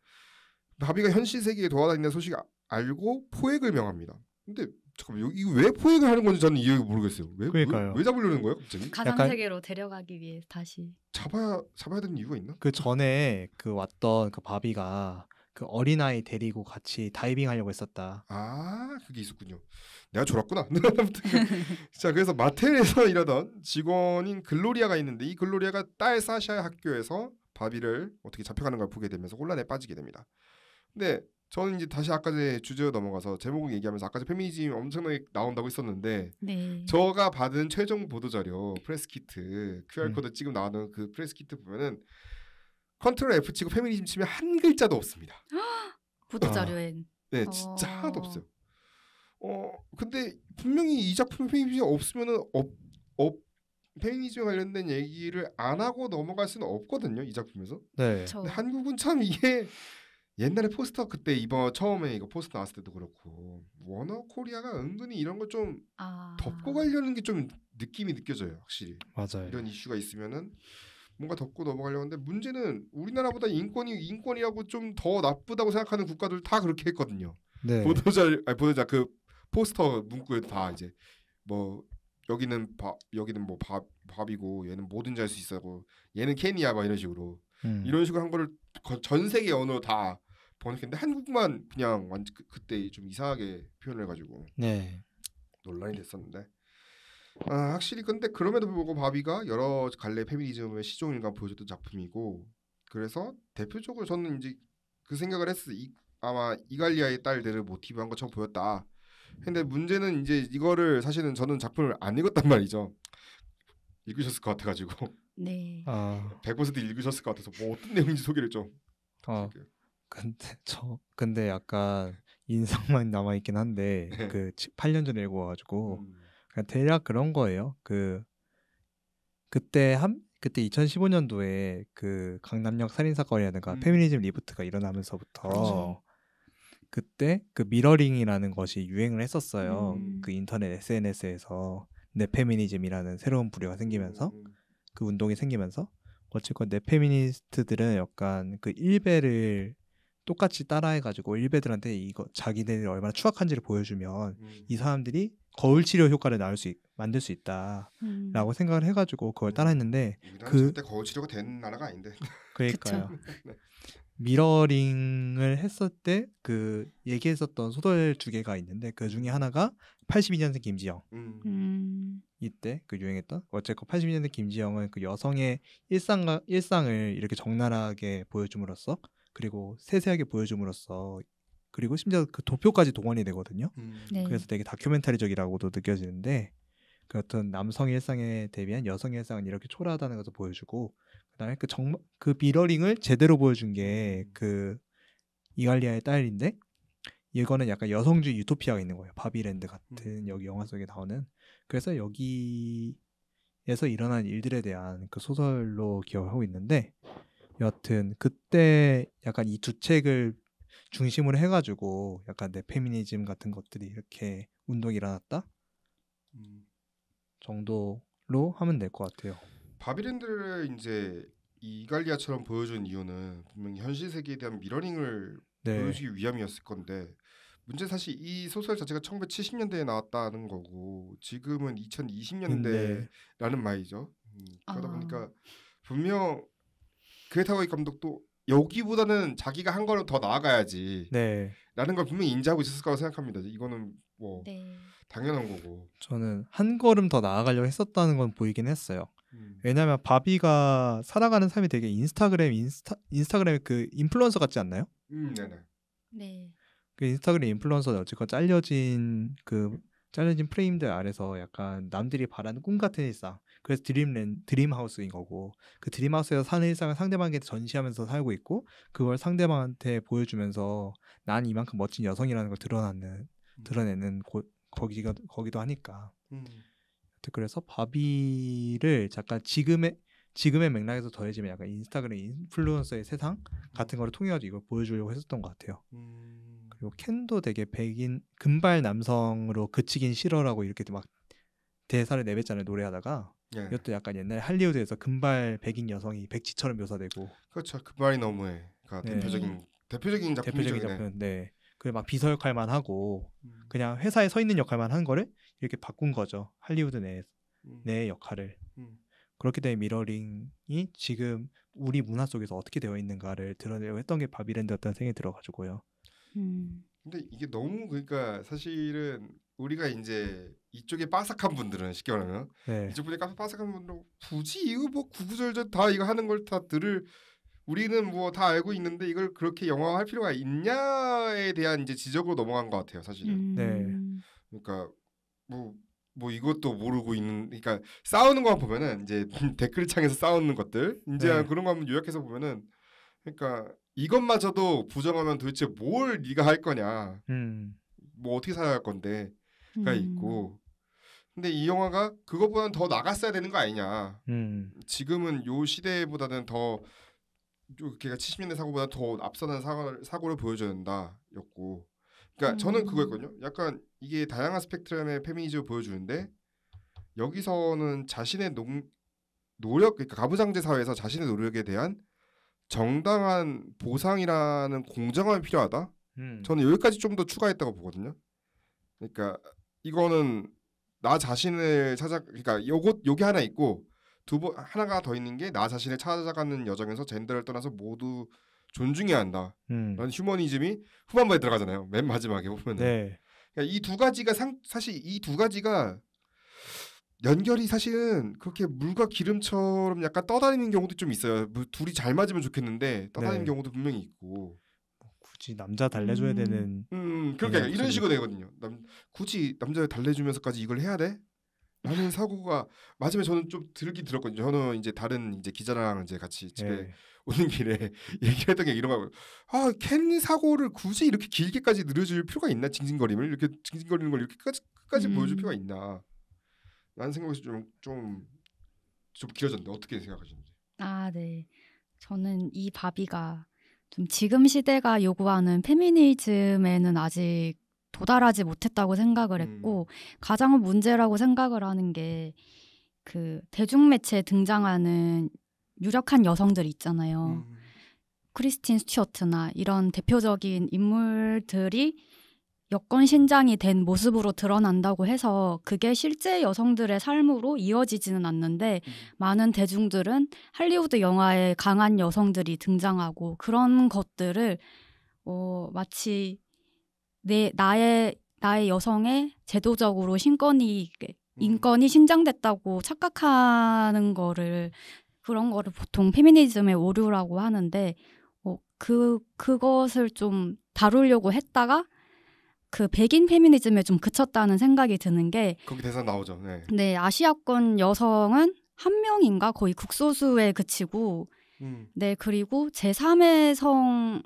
바비가 현실 세계에 돌아다니는 소식 알고 포획을 명합니다. 근데 잠깐만 이거 왜 포획을 하는 건지 저는 이해 모르겠어요. 왜 잡으려는 거예요, 갑자기? 가상 세계로 데려가기 위해 다시 잡아야 되는 이유가 있나? 그 전에 그 왔던 그 바비가 그 어린아이 데리고 같이 다이빙 하려고 했었다. 그게 있었군요. 내가 졸았구나. 자, 그래서 마텔에서 일하던 직원인 글로리아가 있는데 이 글로리아가 딸 사샤의 학교에서 바비를 어떻게 잡혀가는 걸 보게 되면서 혼란에 빠지게 됩니다. 근데 저는 이제 다시 아까 전에 주제로 넘어가서 제목을 얘기하면서 아까 전에 페미니즘 엄청나게 나온다고 했었는데 저가 받은 최종 보도자료 프레스키트 QR코드 찍으면 나오는 그 프레스키트 보면은 컨트롤 F 치고 페미니즘 치면 한 글자도 없습니다. 보도자료엔 진짜 하나도 없어요. 근데 분명히 이 작품 페미니즘이 없으면은 페미니즘에 관련된 얘기를 안 하고 넘어갈 수는 없거든요. 이 작품에서. 근데 한국은 참 이게 옛날에 포스터 그때 이번 처음에 이거 포스터 나왔을 때도 그렇고 워너 코리아가 은근히 이런 걸 좀 덮고 가려는 게 좀 느낌이 느껴져요. 확실히. 맞아요. 이런 이슈가 있으면은 뭔가 덮고 넘어가려고 하는데 문제는 우리나라보다 인권이라고 좀 더 나쁘다고 생각하는 국가들 다 그렇게 했거든요. 보도자 그 포스터 문구에도 다 이제 뭐 여기는 뭐 밥이고 얘는 뭐든지 할 수 있어고 얘는 켄이야 막 이런 식으로 이런 식으로 한 거를 전 세계 언어로 다 번역했는데 한국만 그냥 완전 그때 좀 이상하게 표현을 해가지고 논란이 됐었는데 확실히 근데 그럼에도 불구하고 바비가 여러 갈래 페미니즘의 시종일관 보여줬던 작품이고 그래서 대표적으로 저는 이제 그 생각을 했어요. 아마 이갈리아의 딸들을 모티브한 것처럼 보였다. 근데 문제는 이제 이거를 사실은 저는 작품을 안 읽었단 말이죠. 읽으셨을 것 같아가지고 100% 읽으셨을 것 같아서 뭐 어떤 내용인지 소개를 좀 부탁드릴게요. 근데 약간 인상만 남아 있긴 한데 그 8년 전에 읽어가지고 그냥 대략 그런 거예요. 그때 2015년도에 그 강남역 살인 사건이라든가 페미니즘 리부트가 일어나면서부터 그때 그 미러링이라는 것이 유행을 했었어요. 그 인터넷 SNS에서 네페미니즘이라는 새로운 부류가 생기면서 그 운동이 생기면서 어쨌건 네페미니스트들은 약간 그 일베를 똑같이 따라해가지고 일베들한테 이거 자기들이 얼마나 추악한지를 보여주면 이 사람들이 거울 치료 효과를 만들 수 있다라고 생각을 해가지고 그걸 따라했는데 절대 거울 치료가 된 나라가 아닌데. 그러니까요. 미러링을 했을 때 그 얘기했었던 소설 2개가 있는데 그 중에 하나가 82년생 김지영 이때 그 유행했던 어쨌건 82년생 김지영은 그 여성의 일상을 이렇게 적나라하게 보여줌으로써 그리고 세세하게 보여줌으로써 그리고 심지어 그 도표까지 동원이 되거든요. 네. 그래서 되게 다큐멘터리적이라고도 느껴지는데 그 어떤 남성의 일상에 대비한 여성의 일상은 이렇게 초라하다는 것을 보여주고 그다음에 그 미러링을 제대로 보여준 게 그 이갈리아의 딸인데 이거는 약간 여성주의 유토피아가 있는 거예요. 바비랜드 같은 여기 영화 속에 나오는. 그래서 여기에서 일어난 일들에 대한 그 소설로 기억을 하고 있는데 여하튼 그때 약간 이 2책을 중심으로 해가지고 약간 페미니즘 같은 것들이 이렇게 운동이 일어났다 정도로 하면 될 것 같아요. 바비랜드를 이제 이갈리아처럼 보여준 이유는 분명히 현실 세계에 대한 미러링을 보여주기 위함이었을 건데 문제 사실 이 소설 자체가 1970년대에 나왔다는 거고 지금은 2020년대라는 말이죠. 그러다 보니까 분명 그레타 거익 감독도 여기보다는 자기가 한 거는 더 나아가야지 라는 걸 분명히 인지하고 있었을 거라고 생각합니다. 이거는 뭐 당연한 거고 저는 한 걸음 더 나아가려고 했었다는 건 보이긴 했어요. 왜냐하면 바비가 살아가는 삶이 되게 인스타그램의 그 인플루언서 같지 않나요? 네네. 네. 그 인스타그램 인플루언서는 어쨌건 잘려진 프레임들 아래서 약간 남들이 바라는 꿈 같은 일상. 그래서 드림하우스인 거고 그 드림하우스에서 사는 일상을 상대방에게 전시하면서 살고 있고 그걸 상대방한테 보여주면서 난 이만큼 멋진 여성이라는 걸 드러내는 거기도 하니까. 그래서 바비를 잠깐 지금의 맥락에서 더해지면 약간 인스타그램 인플루언서의 세상 같은 거를 통해가지고 이걸 보여주려고 했었던 것 같아요. 그리고 켄도 되게 금발 남성으로 그치긴 싫어라고 이렇게 막 대사를 내뱉잖아요 노래하다가. 이것도 약간 옛날에 할리우드에서 금발 백인 여성이 백치처럼 묘사되고. 그렇죠. 금발이 너무해가 대표적인 작품이죠. 네. 그 막 비서 역할만 하고 그냥 회사에 서 있는 역할만 한 거를 이렇게 바꾼 거죠. 할리우드 내 역할을. 그렇기 때문에 미러링이 지금 우리 문화 속에서 어떻게 되어 있는가를 드러내려고 했던 게 바비랜드였다는 생각이 들어가지고요. 근데 이게 너무 그러니까 사실은 우리가 이제 이쪽에 빠삭한 분들은 쉽게 말하면 이쪽 분에 빠삭한 분들은 굳이 이거 뭐 구구절절 다 이거 하는 걸 다 우리는 뭐 다 알고 있는데 이걸 그렇게 영화화할 필요가 있냐에 대한 이제 지적으로 넘어간 것 같아요, 사실은. 그러니까 뭐 이것도 모르고 있는, 그러니까 싸우는 거 보면은 이제 댓글창에서 싸우는 것들, 이제 그런 거 한번 요약해서 보면은, 그러니까 이것마저도 부정하면 도대체 뭘 네가 할 거냐, 뭐 어떻게 살아갈 건데가 있고. 근데 이 영화가 그것보다는 더 나갔어야 되는 거 아니냐. 지금은 요 시대보다는 더 걔가 70년대 사고보다 더 앞서는 사고를 보여줘야 된다였고, 그러니까 저는 그거였거든요. 약간 이게 다양한 스펙트럼의 페미니즘을 보여주는데 여기서는 자신의 노력, 그러니까 가부장제 사회에서 자신의 노력에 대한 정당한 보상이라는 공정함이 필요하다. 저는 여기까지 좀 더 추가했다고 보거든요. 그러니까 이거는 나 자신을 그러니까 요게 하나 있고 하나가 더 있는 게 나 자신을 찾아가는 여정에서 젠더를 떠나서 모두 존중해야 한다. 라는 휴머니즘이 후반부에 들어가잖아요. 맨 마지막에 보면은. 그러니까 이 두 가지가 사실 이 두 가지가 연결이 사실은 그렇게 물과 기름처럼 약간 떠다니는 경우도 좀 있어요. 둘이 잘 맞으면 좋겠는데 떠다니는 경우도 분명히 있고. 굳이 남자 달래줘야 되는. 그러니까 이런 식으로 되거든요. 굳이 남자를 달래주면서까지 이걸 해야 돼? 라는 사고가 마지막에 저는 좀 들었거든요. 저는 이제 다른 이제 기자랑 이제 같이 집에 오는 길에 얘기를 했던 게 이런 거고, 켄 사고를 굳이 이렇게 길게까지 늘려줄 필요가 있나? 징징거리는 걸 이렇게 끝까지 보여줄 필요가 있나? 라는 생각이 좀 길어졌는데 어떻게 생각하시는지? 네. 저는 이 바비가 좀 지금 시대가 요구하는 페미니즘에는 아직 도달하지 못했다고 생각을 했고, 가장 문제라고 생각을 하는 게 그 대중매체에 등장하는 유력한 여성들 있잖아요. 크리스틴 스튜어트나 이런 대표적인 인물들이 여건 신장이 된 모습으로 드러난다고 해서 그게 실제 여성들의 삶으로 이어지지는 않는데 많은 대중들은 할리우드 영화에 강한 여성들이 등장하고 그런 것들을 마치 나의 여성의 제도적으로 인권이 신장됐다고 착각하는 그런 거를 보통 페미니즘의 오류라고 하는데 그것을 좀 다루려고 했다가 그 백인 페미니즘에 좀 그쳤다는 생각이 드는 게 거기 대사 나오죠. 네, 아시아권 여성은 한 명인가 거의 극소수에 그치고 네, 그리고 제3의 성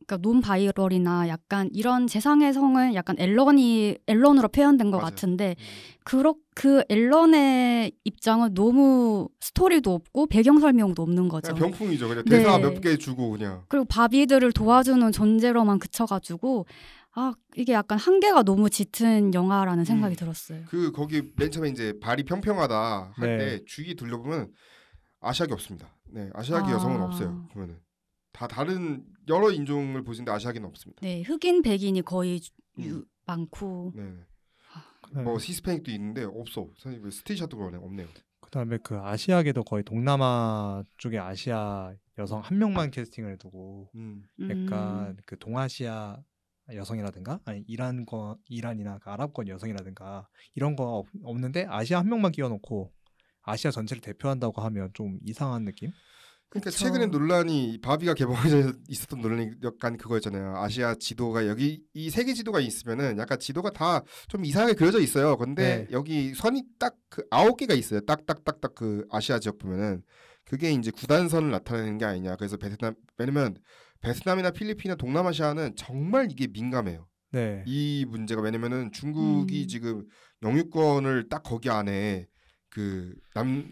그러니까 논바이럴이나 약간 이런 제3의 성은 약간 앨런으로 표현된 것 맞아요. 같은데 그 앨런의 입장은 너무 스토리도 없고 배경 설명도 없는 거죠. 그냥 병풍이죠. 그냥 대사 네. 몇 개 주고 그냥. 그리고 바비들을 도와주는 존재로만 그쳐가지고 이게 약간 한계가 너무 짙은 영화라는 생각이 들었어요. 거기 맨 처음에 이제 발이 평평하다 할 때 네. 주위 둘러보면 아시아계 없습니다. 네, 아시아계 여성은 없어요. 보면은 다 다른 여러 인종을 보시는데 아시아계는 없습니다. 네, 흑인 백인이 거의 많고. 네. 뭐 히스패닉도 있는데 없어. 사실 스테이샤도 그러네 없네요. 그다음에 그 아시아계도 거의 동남아 쪽의 아시아 여성 한 명만 캐스팅을 해두고 약간 그 동아시아 여성이라든가 아니 이란이나 그 아랍권 여성이라든가 이런 거 없는데 아시아 한 명만 끼워놓고 아시아 전체를 대표한다고 하면 좀 이상한 느낌? 그러니까 최근에 논란이 바비가 개봉하기 전에 있었던 논란이 약간 그거였잖아요. 아시아 지도가 여기 이 세계 지도가 있으면은 약간 지도가 다 좀 이상하게 그려져 있어요. 근데 여기 선이 딱 그 9개가 있어요. 딱딱딱딱 그 아시아 지역 보면은 그게 이제 구단선을 나타내는 게 아니냐. 그래서 왜냐면 베트남이나 필리핀이나 동남아시아는 정말 이게 민감해요. 네. 이 문제가 왜냐면은 중국이 지금 영유권을 딱 거기 안에 그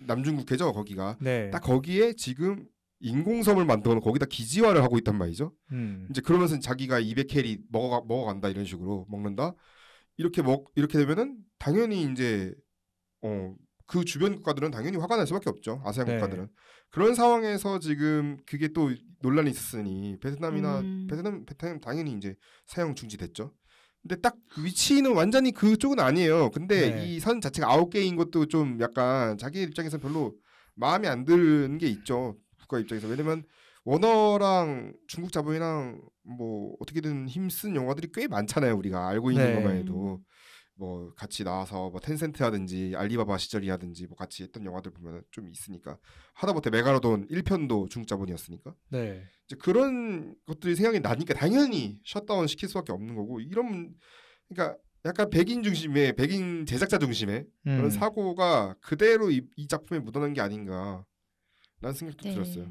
남중국해죠 거기가 딱 거기에 지금 인공섬을 만들어 거기다 기지화를 하고 있단 말이죠. 이제 그러면서 자기가 200캐리 먹어간다 이런 식으로 먹는다. 이렇게 되면은 당연히 이제 그 주변 국가들은 당연히 화가 날 수밖에 없죠. 아세안 국가들은. 그런 상황에서 지금 그게 또 논란이 있었으니 베트남 당연히 이제 사형 중지됐죠. 근데 딱 위치는 완전히 그쪽은 아니에요. 근데 이 선 자체가 9개인 것도 좀 약간 자기 입장에서 별로 마음에 안 드는 게 있죠. 국가 입장에서. 왜냐면 워너랑 중국 자본이랑 뭐 어떻게든 힘쓴 영화들이 꽤 많잖아요. 우리가 알고 있는 것만 해도. 뭐 같이 나와서 뭐 텐센트라든지 알리바바 시절이라든지 뭐 같이 했던 영화들 보면 좀 있으니까 하다못해 메가로돈 1편도 중국 자본이었으니까 이제 그런 것들이 생각이 나니까 당연히 셧다운 시킬 수밖에 없는 거고 그러니까 약간 백인 제작자 중심의 그런 사고가 그대로 이 작품에 묻어난 게 아닌가라는 생각도 들었어요.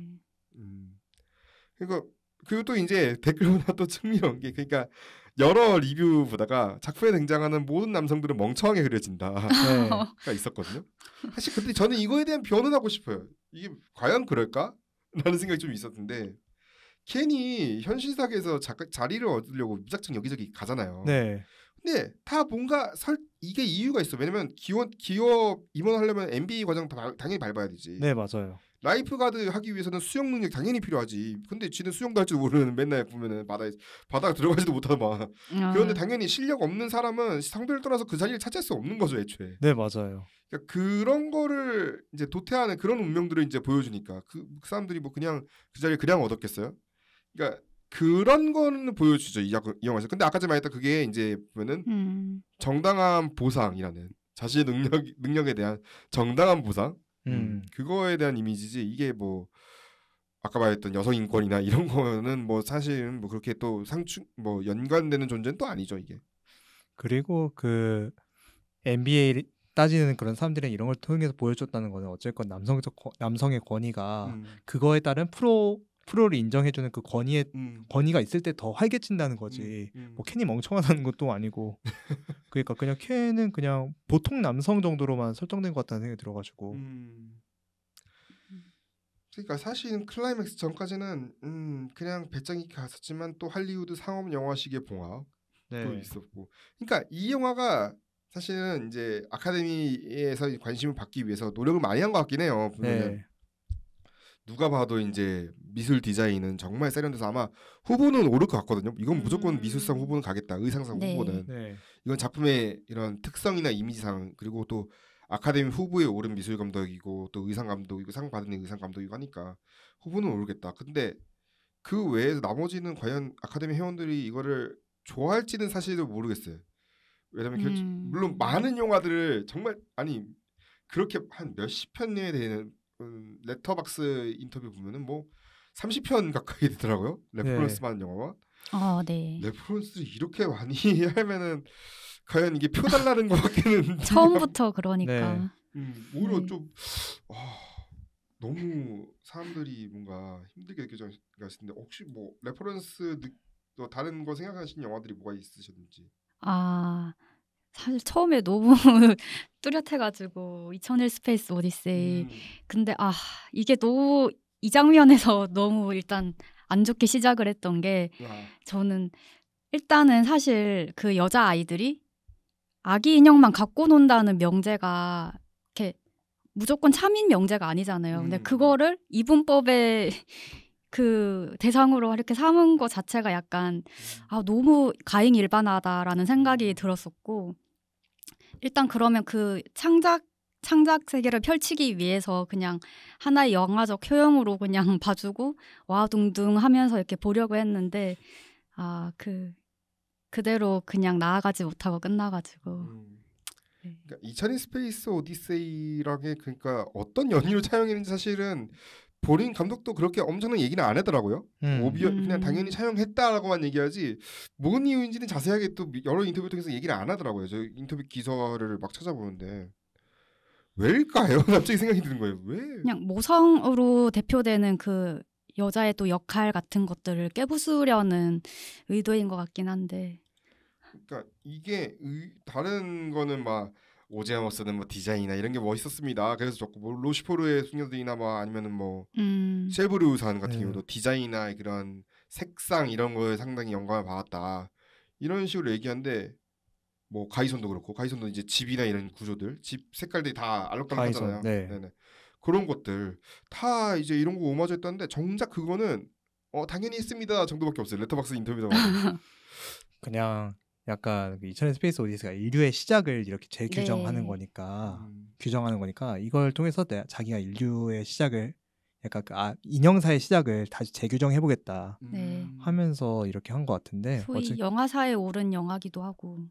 그리고 또 이제 댓글보다 또 흥미로운 게 그러니까 여러 리뷰 보다가 작품에 등장하는 모든 남성들은 멍청하게 그려진다가 있었거든요. 사실 근데 저는 이거에 대한 변은 하고 싶어요. 이게 과연 그럴까? 라는 생각이 좀 있었는데 괜히 현실사계에서 자리를 얻으려고 무작정 여기저기 가잖아요. 근데 다 뭔가 이게 이유가 있어. 왜냐면 기업 임원하려면 MBA 과정 당연히 밟아야 되지. 네, 맞아요. 라이프가드 하기 위해서는 수영 능력 당연히 필요하지. 근데 지는 수영도 할 줄 모르는 맨날 보면은 바다에 들어가지도 못하다 막. 그런데 당연히 실력 없는 사람은 성별을 떠나서 그 자리를 차지할 수 없는 거죠, 애초에. 네, 맞아요. 그러니까 그런 거를 이제 도태하는 그런 운명들을 이제 보여주니까 그 사람들이 뭐 그냥 그 자리를 그냥 얻었겠어요? 그러니까 그런 거는 보여주죠 이 영화에서. 근데 아까 전에 말했던 그게 이제 보면은 정당한 보상이라는 자신의 능력에 대한 정당한 보상. 그거에 대한 이미지지 이게 뭐 아까 말했던 여성 인권이나 이런 거는 뭐 사실은 뭐 그렇게 또 뭐 연관되는 존재는 또 아니죠 이게. 그리고 그 NBA 따지는 그런 사람들이 이런 걸 통해서 보여줬다는 거는 어쨌건 남성의 권위가 그거에 따른 프로를 인정해주는 그 권위가 있을 때 더 활개친다는 거지. 뭐 켄이 멍청하다는 것도 아니고. 그러니까 그냥 켄은 그냥 보통 남성 정도로만 설정된 것 같다는 생각이 들어가지고. 그러니까 사실은 클라이맥스 전까지는 그냥 배짱이 갔었지만 또 할리우드 상업 영화식의 봉합도 있었고. 그러니까 이 영화가 사실은 이제 아카데미에서 관심을 받기 위해서 노력을 많이 한 것 같긴 해요. 보면은 누가 봐도 이제 미술 디자인은 정말 세련돼서 아마 후보는 오를 것 같거든요. 이건 무조건 미술상 후보는 가겠다. 의상상 네. 후보는. 네. 이건 작품의 이런 특성이나 이미지상 그리고 또 아카데미 후보에 오른 미술 감독이고 또 의상 감독이고 상 받은 의상 감독이고 하니까 후보는 오르겠다. 근데 그 외에서 나머지는 과연 아카데미 회원들이 이거를 좋아할지는 사실은 모르겠어요. 왜냐면 물론 많은 영화들을 정말 아니 그렇게 한 몇십 편에 되는 레터박스 인터뷰 보면은 뭐 30편 가까이 되더라고요. 레퍼런스만 영화와. 네. 레퍼런스를 이렇게 많이 하면은 과연 이게 표 달라는 것밖에는 처음부터 그러니까. 오히려 좀 너무 사람들이 뭔가 힘들게 느껴질 것 같은데 혹시 뭐 레퍼런스 또 다른 거 생각하신 영화들이 뭐가 있으셨는지? 사실 처음에 너무 뚜렷해가지고 2001 스페이스 오디세이. 근데 이게 너무 이 장면에서 너무 일단 안 좋게 시작을 했던 게 저는 일단은 사실 그 여자 아이들이 아기 인형만 갖고 논다는 명제가 이렇게 무조건 참인 명제가 아니잖아요. 근데 그거를 이분법에 그 대상으로 이렇게 삼은 것 자체가 약간 너무 가행일반하다라는 생각이 들었었고 일단 그러면 그 창작 세계를 펼치기 위해서 그냥 하나의 영화적 효용으로 그냥 봐주고 와둥둥 하면서 이렇게 보려고 했는데 그대로 그냥 나아가지 못하고 끝나가지고. 그러니까 2001 스페이스 오디세이라는 게 그러니까 어떤 연유로 촬영했는지 사실은 본인 감독도 그렇게 엄청난 얘기는 안 하더라고요. 그냥 당연히 촬영했다라고만 얘기하지 뭔 이유인지는 자세하게 또 여러 인터뷰 통해서 얘기를 안 하더라고요. 저 인터뷰 기사를 막 찾아보는데 왜일까요? 갑자기 생각이 드는 거예요. 왜? 그냥 모성으로 대표되는 그 여자의 또 역할 같은 것들을 깨부수려는 의도인 것 같긴 한데. 그러니까 이게 다른 거는 막 오제아머스는 뭐 디자인이나 이런 게 멋있었습니다. 그래서 좋고 뭐 로시포르의 숙녀들이나 뭐 아니면은 뭐 셰브르산 같은 경우도 디자인이나 그런 색상 이런 거에 상당히 영감을 받았다. 이런 식으로 얘기하는데 뭐 가이손도 그렇고 가이손도 이제 집이나 이런 구조들, 집 색깔들이 다 알록달록하잖아요. 네네. 그런 것들 다 이제 이런 거 오마주했다는데 정작 그거는 당연히 했습니다 정도밖에 없어요. 레터박스 인터뷰도 그냥 약간 2001 스페이스 오디세이가 인류의 시작을 이렇게 재규정하는 거니까 규정하는 거니까 이걸 통해서 자기가 인류의 시작을 약간 인형사의 시작을 다시 재규정해보겠다 하면서 이렇게 한 것 같은데 소위 영화사에 오른 영화기도 하고.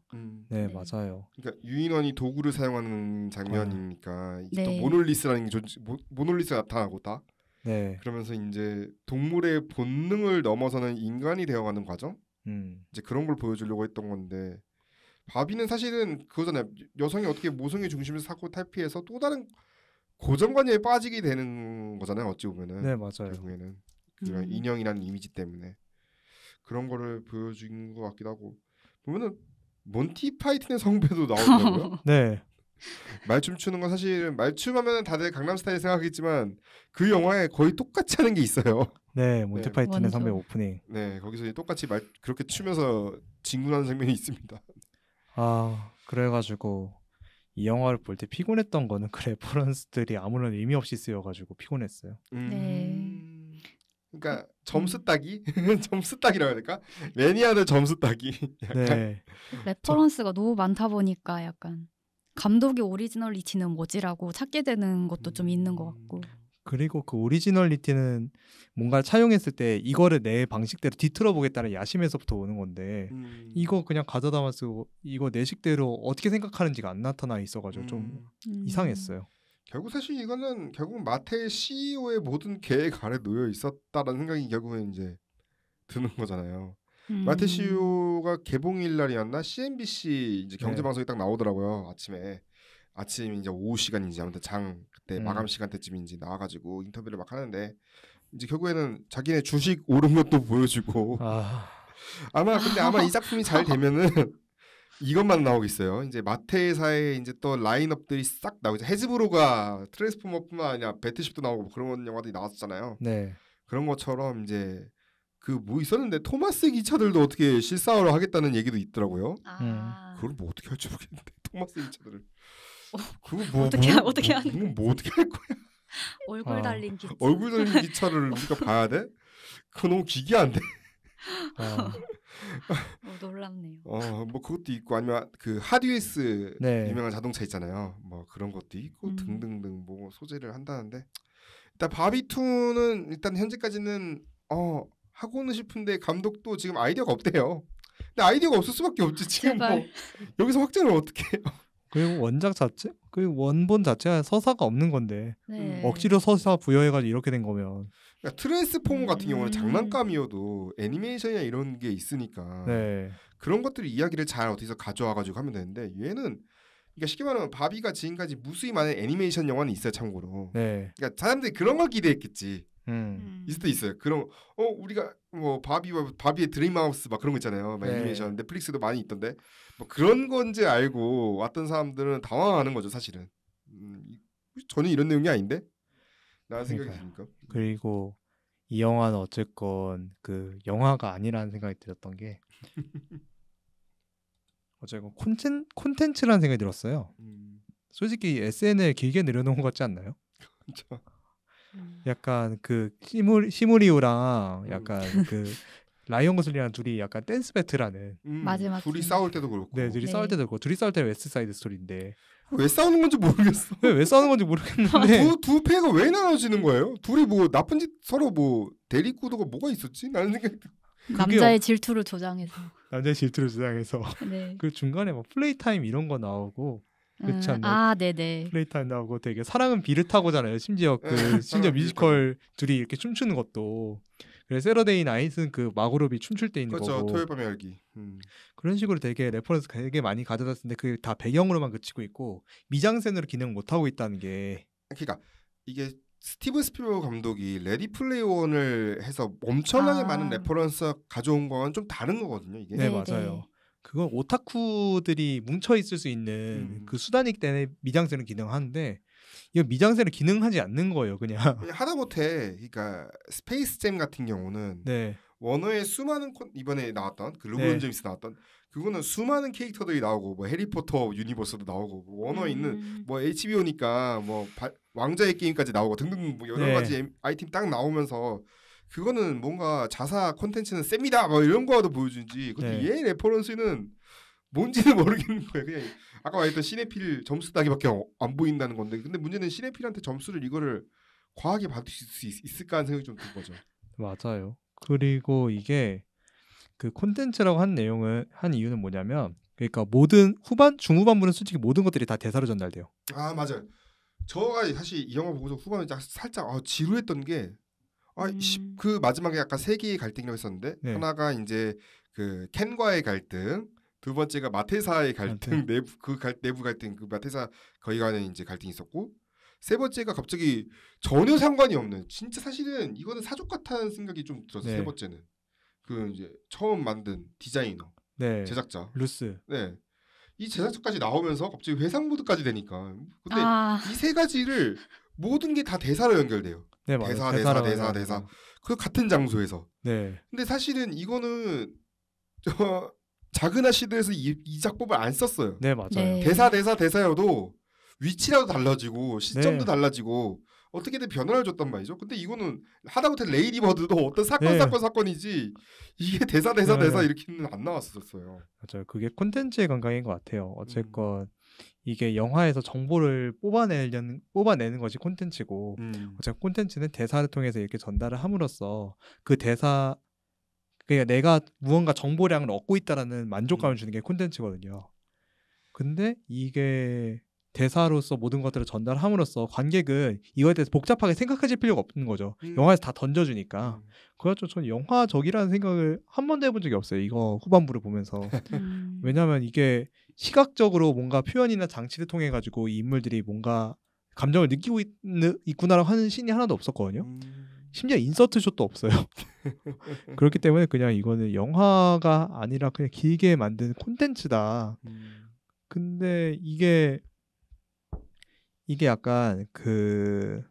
네, 맞아요. 그러니까 유인원이 도구를 사용하는 장면이니까 또 모놀리스라는 게 모놀리스가 나타나고 다. 네. 그러면서 이제 동물의 본능을 넘어서는 인간이 되어가는 과정. 이제 그런 걸 보여주려고 했던 건데 바비는 사실은 그거잖아요. 여성이 어떻게 모성의 중심에서 사고 탈피해서 또 다른 고정관념에 빠지게 되는 거잖아요. 어찌 보면은. 네, 맞아요. 결국에는 그런 인형이라는 이미지 때문에 그런 거를 보여준 것 같기도 하고 보면은 몬티 파이튼의 성배도 나오더라고요. 네. 말춤 추는 건 사실 말춤하면 다들 강남스타일 생각하겠지만 그 영화에 거의 똑같이 하는 게 있어요. 네, 몬티 파이튼의 성배 오프닝. 네, 거기서 똑같이 그렇게 추면서 진군하는 장면이 있습니다. 그래가지고 이 영화를 볼 때 피곤했던 거는 그 레퍼런스들이 아무런 의미 없이 쓰여가지고 피곤했어요. 그러니까 점수 따기? 점수 따기라고 해야 될까? 매니아들 점수 따기. 네. 레퍼런스가 너무 많다 보니까 약간 감독의 오리지널리티는 뭐지라고 찾게 되는 것도 좀 있는 것 같고. 그리고 그 오리지널리티는 뭔가 차용했을 때 이거를 내 방식대로 뒤틀어 보겠다는 야심에서부터 오는 건데 이거 그냥 가져다만 쓰고 이거 내 식대로 어떻게 생각하는지가 안 나타나 있어가지고 좀 이상했어요. 결국 사실 이거는 결국 마테의 CEO의 모든 계획 아래 놓여 있었다라는 생각이 결국은 이제 드는 거잖아요. 마테 CEO가 개봉일 날이었나 CNBC 이제 경제방송에 딱 나오더라고요. 아침 이제 오후 시간인지 아무튼 그때 마감 시간대쯤인지 나와가지고 인터뷰를 막 하는데 이제 결국에는 자기네 주식 오른 것도 보여주고 아마 이 작품이 잘 되면은 이것만 나오겠어요. 이제 마테사의 이제 또 라인업들이 싹 나오죠. 헤즈브로가 트랜스포머뿐만 아니라 배트쉽도 나오고 그런 영화들이 나왔었잖아요. 네. 그런 것처럼 이제 그 뭐 있었는데 토마스 기차들도 어떻게 실사화를 하겠다는 얘기도 있더라고요. 그걸 뭐 어떻게 할지 모르겠는데 토마스 기차들을. 그거 어떻게 하는? 뭐 어떻게 할 거야? 얼굴 달린 기차. 얼굴 달린 기차를 우리가 봐야 돼? 그거 너무 기괴한데. 놀랍네요. 뭐 그것도 있고 아니면 그 핫윌스 네. 유명한 자동차 있잖아요. 뭐 그런 것도 있고 등등등 뭐 소재를 한다는데 일단 바비2는 일단 현재까지는 하고는 싶은데 감독도 지금 아이디어가 없대요. 근데 아이디어가 없을 수밖에 없지 지금 뭐 여기서 확정을 어떻게 해요? 그리고 원작 자체? 그리고 원본 자체가 서사가 없는 건데 네. 억지로 서사 부여해가지고 이렇게 된 거면 그러니까 트랜스포머 같은 경우는 장난감이어도 애니메이션이나 이런 게 있으니까 네. 그런 것들이 이야기를 잘 어디서 가져와가지고 하면 되는데 얘는 그러니까 쉽게 말하면 바비가 지금까지 무수히 많은 애니메이션 영화는 있어요 참고로. 네. 그러니까 사람들이 그런 걸 기대했겠지. 있을 수도 있어요. 그럼 우리가 뭐 바비의 드림하우스 막 그런 거 있잖아요. 막 애니메이션 넷플릭스도 많이 있던데 뭐 그런 건지 알고 왔던 사람들은 당황하는 거죠 사실은. 전혀 이런 내용이 아닌데 라는 생각이 듭니까? 그리고 이 영화는 어쨌건 그 영화가 아니라는 생각이 들었던 게 어쨌건 콘텐츠라는 생각이 들었어요. 솔직히 SNL 길게 늘여놓은 것 같지 않나요? 그렇죠. 약간 그 시무리우랑 약간 그 라이언 고슬링이랑 둘이 약간 댄스 배틀하는 마지막 둘이 싸울 때도 그렇고 둘이 싸울 때도 그렇고 둘이 싸울 때는 웨스트사이드 스토리인데 왜 싸우는 건지 모르겠어. 왜 싸우는 건지 모르겠는데 두 패가 왜 나눠지는 거예요? 둘이 뭐 나쁜 짓 서로 뭐 대립구도가 뭐가 있었지? 나는 생각이 남자의 질투를 조장해서 네. 그 중간에 뭐 플레이 타임 이런 거 나오고 그렇지 않나요? 네네. 플레이 타임 나오고 되게 사랑은 비를 타고잖아요. 심지어 뮤지컬 둘이 이렇게 춤추는 것도 그래서 세러데이 나잇은 그 마고로비 춤출 때 있는 그렇죠. 거고 토요일 밤의 열기 그런 식으로 되게 레퍼런스 되게 많이 가져다 쓰는데 그게 다 배경으로만 그치고 있고 미장센으로 기능 못 하고 있다는 게 그러니까 이게 스티브 스필버그 감독이 레디 플레이 원을 해서 엄청나게 많은 레퍼런스 가져온 건 좀 다른 거거든요. 이게 네 맞아요. 그건 오타쿠들이 뭉쳐 있을 수 있는 그 수단이기 때문에 미장센을 기능하는데 이거 미장센을 기능하지 않는 거예요. 그냥 하다못해 그러니까 스페이스 잼 같은 경우는 원어의 수많은 이번에 나왔던 그 르브론 제임스 나왔던 그거는 수많은 캐릭터들이 나오고 뭐 해리포터 유니버스도 나오고 뭐 원어에 있는 뭐 HBO니까 뭐 왕자의 게임까지 나오고 등등 뭐 여러 가지 아이템 딱 나오면서 그거는 뭔가 자사 콘텐츠는 셉니다 뭐 이런 거라도 보여주지. 근데 얘 레퍼런스는 뭔지는 모르겠는 거예요. 그냥 아까 말했던 시네필 점수 따기밖에 안 보인다는 건데 근데 문제는 시네필한테 점수를 이거를 과하게 받을 수 있을까 하는 생각이 좀 든 거죠. 맞아요. 그리고 이게 그 콘텐츠라고 한 이유는 뭐냐면 그러니까 모든 중후반부는 솔직히 모든 것들이 다 대사로 전달돼요. 아 맞아요. 저가 사실 이 영화 보고서 후반에 살짝 지루했던 게 그 마지막에 약간 세 개의 갈등이라고 했었는데 하나가 이제 그 켄과의 갈등, 두 번째가 마테사의 갈등, 내부 갈등, 그 마테사 거기 가는 이제 갈등이 있었고 세 번째가 갑자기 전혀 상관이 없는 진짜 사실은 이거는 사족 같다는 생각이 좀 들었어요. 세 번째는 그 이제 처음 만든 디자이너, 제작자 루스. 이 제작자까지 나오면서 갑자기 회상 모드까지 되니까 근데 이 세 가지를 모든 게 다 대사로 연결돼요. 대사. 그 같은 장소에서. 근데 사실은 이거는 작은 아시드에서 이 작법을 안 썼어요. 맞아요. 대사여도 위치라도 달라지고 시점도 달라지고 어떻게든 변화를 줬단 말이죠. 근데 이거는 하다못해 레이디 버드도 어떤 사건이지 이게 대사 이렇게는 안 나왔었어요. 맞아요. 그게 콘텐츠의 감각인 것 같아요. 어쨌건 이게 영화에서 정보를 뽑아내는 것이 콘텐츠고 어쨌든 콘텐츠는 대사를 통해서 이렇게 전달을 함으로써 그 대사 그러니까 내가 무언가 정보량을 얻고 있다라는 만족감을 주는 게 콘텐츠거든요. 근데 이게 대사로서 모든 것들을 전달함으로써 관객은 이거에 대해서 복잡하게 생각하실 필요가 없는 거죠. 영화에서 다 던져주니까. 그래서 저는 영화적이라는 생각을 한 번도 해본 적이 없어요. 이거 후반부를 보면서. 왜냐하면 이게 시각적으로 뭔가 표현이나 장치를 통해 가지고 이 인물들이 뭔가 감정을 느끼고 있구나라고 하는 씬이 하나도 없었거든요. 심지어 인서트 숏도 없어요. 그렇기 때문에 그냥 이거는 영화가 아니라 그냥 길게 만든 콘텐츠다. 근데 이게 약간 그런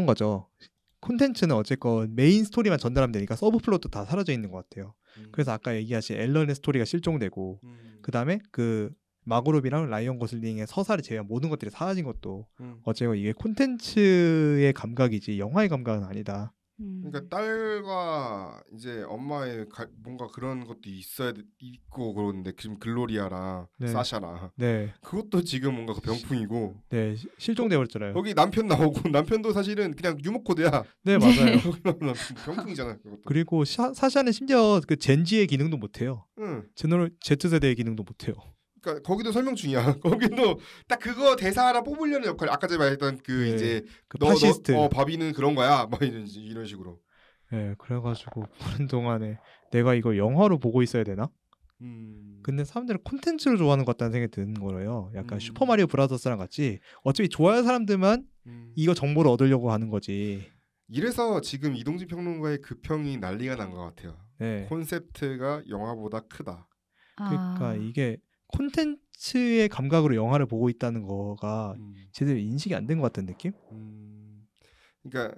거죠. 콘텐츠는 어쨌건 메인 스토리만 전달하면 되니까 서브 플롯도 다 사라져 있는 것 같아요. 그래서 아까 얘기하신 앨런의 스토리가 실종되고 그 다음에 그 마고로비랑 라이언 고슬링의 서사를 제외한 모든 것들이 사라진 것도 어쨌건 이게 콘텐츠의 감각이지 영화의 감각은 아니다. 그러니까 딸과 이제 엄마의 뭔가 그런 것도 있어야 있고 그러는데 지금 글로리아랑 네. 사샤랑 네. 그것도 지금 뭔가 그 병풍이고 네 실종돼 버렸잖아요. 거기 남편 나오고 남편도 사실은 그냥 유머 코드야. 네 맞아요. 병풍이잖아 그것도. 그리고 사샤는 심지어 그 젠지의 기능도 못해요. 응. Z세대의 기능도 못해요. 그러니까 거기도 설명 중이야. 거기도 딱 그거 대사 하나 뽑으려는 역할. 아까 전에 말했던 그 네. 이제 그 파시스트. 바비는 그런 거야. 뭐 이런 식으로. 네, 그래가지고 보는 동안에 내가 이걸 영화로 보고 있어야 되나? 근데 사람들은 콘텐츠로 좋아하는 것 같다는 생각이 드는 거예요. 약간 슈퍼마리오 브라더스랑 같이 어차피 좋아하는 사람들만 이거 정보를 얻으려고 하는 거지. 이래서 지금 이동진 평론가의 그 평이 난리가 난 것 같아요. 네. 콘셉트가 영화보다 크다. 그러니까 이게 콘텐츠의 감각으로 영화를 보고 있다는 거가 제대로 인식이 안 된 것 같은 느낌? 그러니까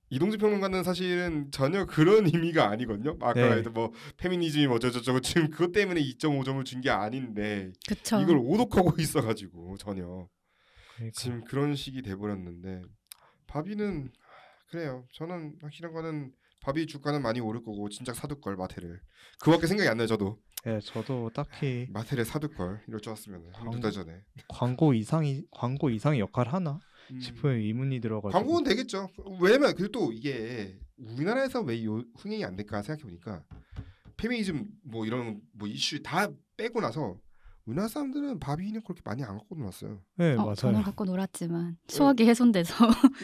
이동진 평론가는 사실은 전혀 그런 의미가 아니거든요. 아까 네. 뭐 페미니즘이 어쩌고저쩌고 지금 그것 때문에 2.5점을 준 게 아닌데 그쵸. 이걸 오독하고 있어가지고 전혀 그러니까. 지금 그런 식이 돼버렸는데 바비는 그래요. 저는 확실한 거는 바비 주가는 많이 오를 거고 진작 사둘 걸 마테를. 그밖에 생각이 안 나요 저도. 네, 저도 딱히 마테를 사둘 걸 이럴 줄 알았으면 한두 달 전에. 광고 이상의 역할 하나 싶은 의문이 들어가지고. 광고는 되겠죠. 왜냐면 그리고 또 이게 우리나라에서 왜 흥행이 안 될까 생각해 보니까 페미니즘 뭐 이런 뭐 이슈 다 빼고 나서 우리나라 사람들은 바비는 그렇게 많이 안 갖고 놀았어요. 네 맞아요. 저는 갖고 놀았지만 추억이 훼손돼서.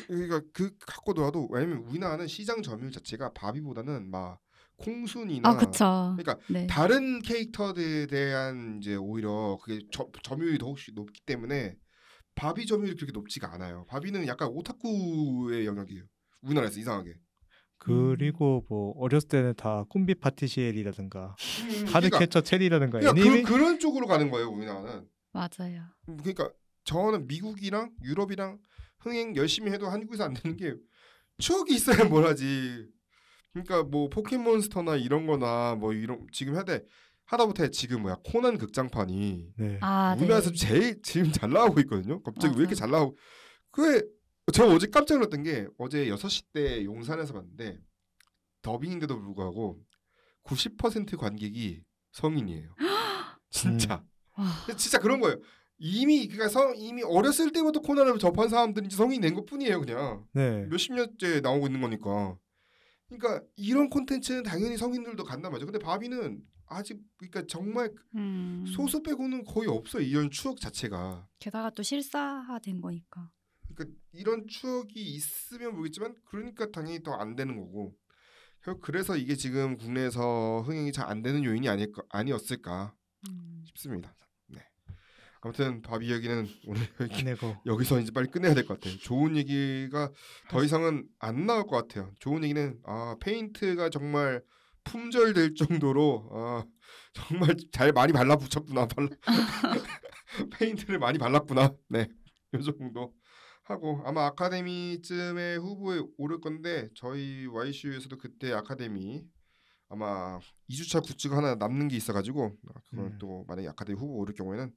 그러니까 그 갖고 놀아도 왜냐면 우리나라는 시장 점유율 자체가 바비보다는 막 콩순이나 그쵸. 그러니까 네. 다른 캐릭터들에 대한 이제 오히려 그게 점유율이 더 혹시 높기 때문에 바비 점유율이 그렇게 높지가 않아요. 바비는 약간 오타쿠의 영역이에요. 우리나라에서 이상하게. 그리고 뭐 어렸을 때는 다 콤비 파티시엘이라든가 카드캐쳐 체리라든가 그런 쪽으로 가는 거예요. 우리나라는. 맞아요. 그러니까 저는 미국이랑 유럽이랑 흥행 열심히 해도 한국에서 안 되는 게 추억이 있어야 뭘 하지. 그러니까 뭐 포켓몬스터나 이런 거나 뭐 이런 지금 하다못해 지금 뭐야 코난 극장판이 우리나라에서 네. 제일 지금 잘 나오고 있거든요. 갑자기 맞아. 왜 이렇게 잘 나오고 저 어제 깜짝 놀랐던 게 어제 6시 때 용산에서 봤는데 더빙인데도 불구하고 90% 관객이 성인이에요. 진짜. 진짜 그런 거예요. 이미 어렸을 때부터 코난을 접한 사람들이 성인이 된 것뿐이에요. 그냥 몇십 년째 나오고 있는 거니까. 그러니까 이런 콘텐츠는 당연히 성인들도 간단 말이죠. 근데 바비는 아직 그러니까 정말 소수 빼고는 거의 없어요. 이런 추억 자체가. 게다가 또 실사화된 거니까. 그러니까 이런 추억이 있으면 모르겠지만 그러니까 당연히 더 안 되는 거고. 그래서 이게 지금 국내에서 흥행이 잘 안 되는 요인이 아니었을까 싶습니다. 네. 아무튼 바비 이야기는 오늘 여기서 이제 빨리 끝내야 될 것 같아요. 좋은 얘기가 더 이상은 안 나올 것 같아요. 좋은 얘기는 페인트가 정말 품절될 정도로 정말 잘 많이 발라붙였구나. 페인트를 많이 발랐구나. 네, 이 정도 하고 아마 아카데미쯤에 후보에 오를 건데 저희 YCU에서도 그때 아카데미 아마 2주차 굿즈가 하나 남는 게 있어가지고 그걸 또 만약에 아카데미 후보 오를 경우에는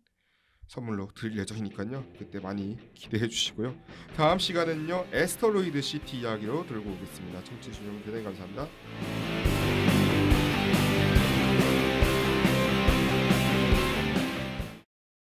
선물로 드릴 예정이니까요. 그때 많이 기대해 주시고요. 다음 시간은요 에스터로이드 시티 이야기로 들고 오겠습니다. 청취해 주셔서 대단히 감사합니다.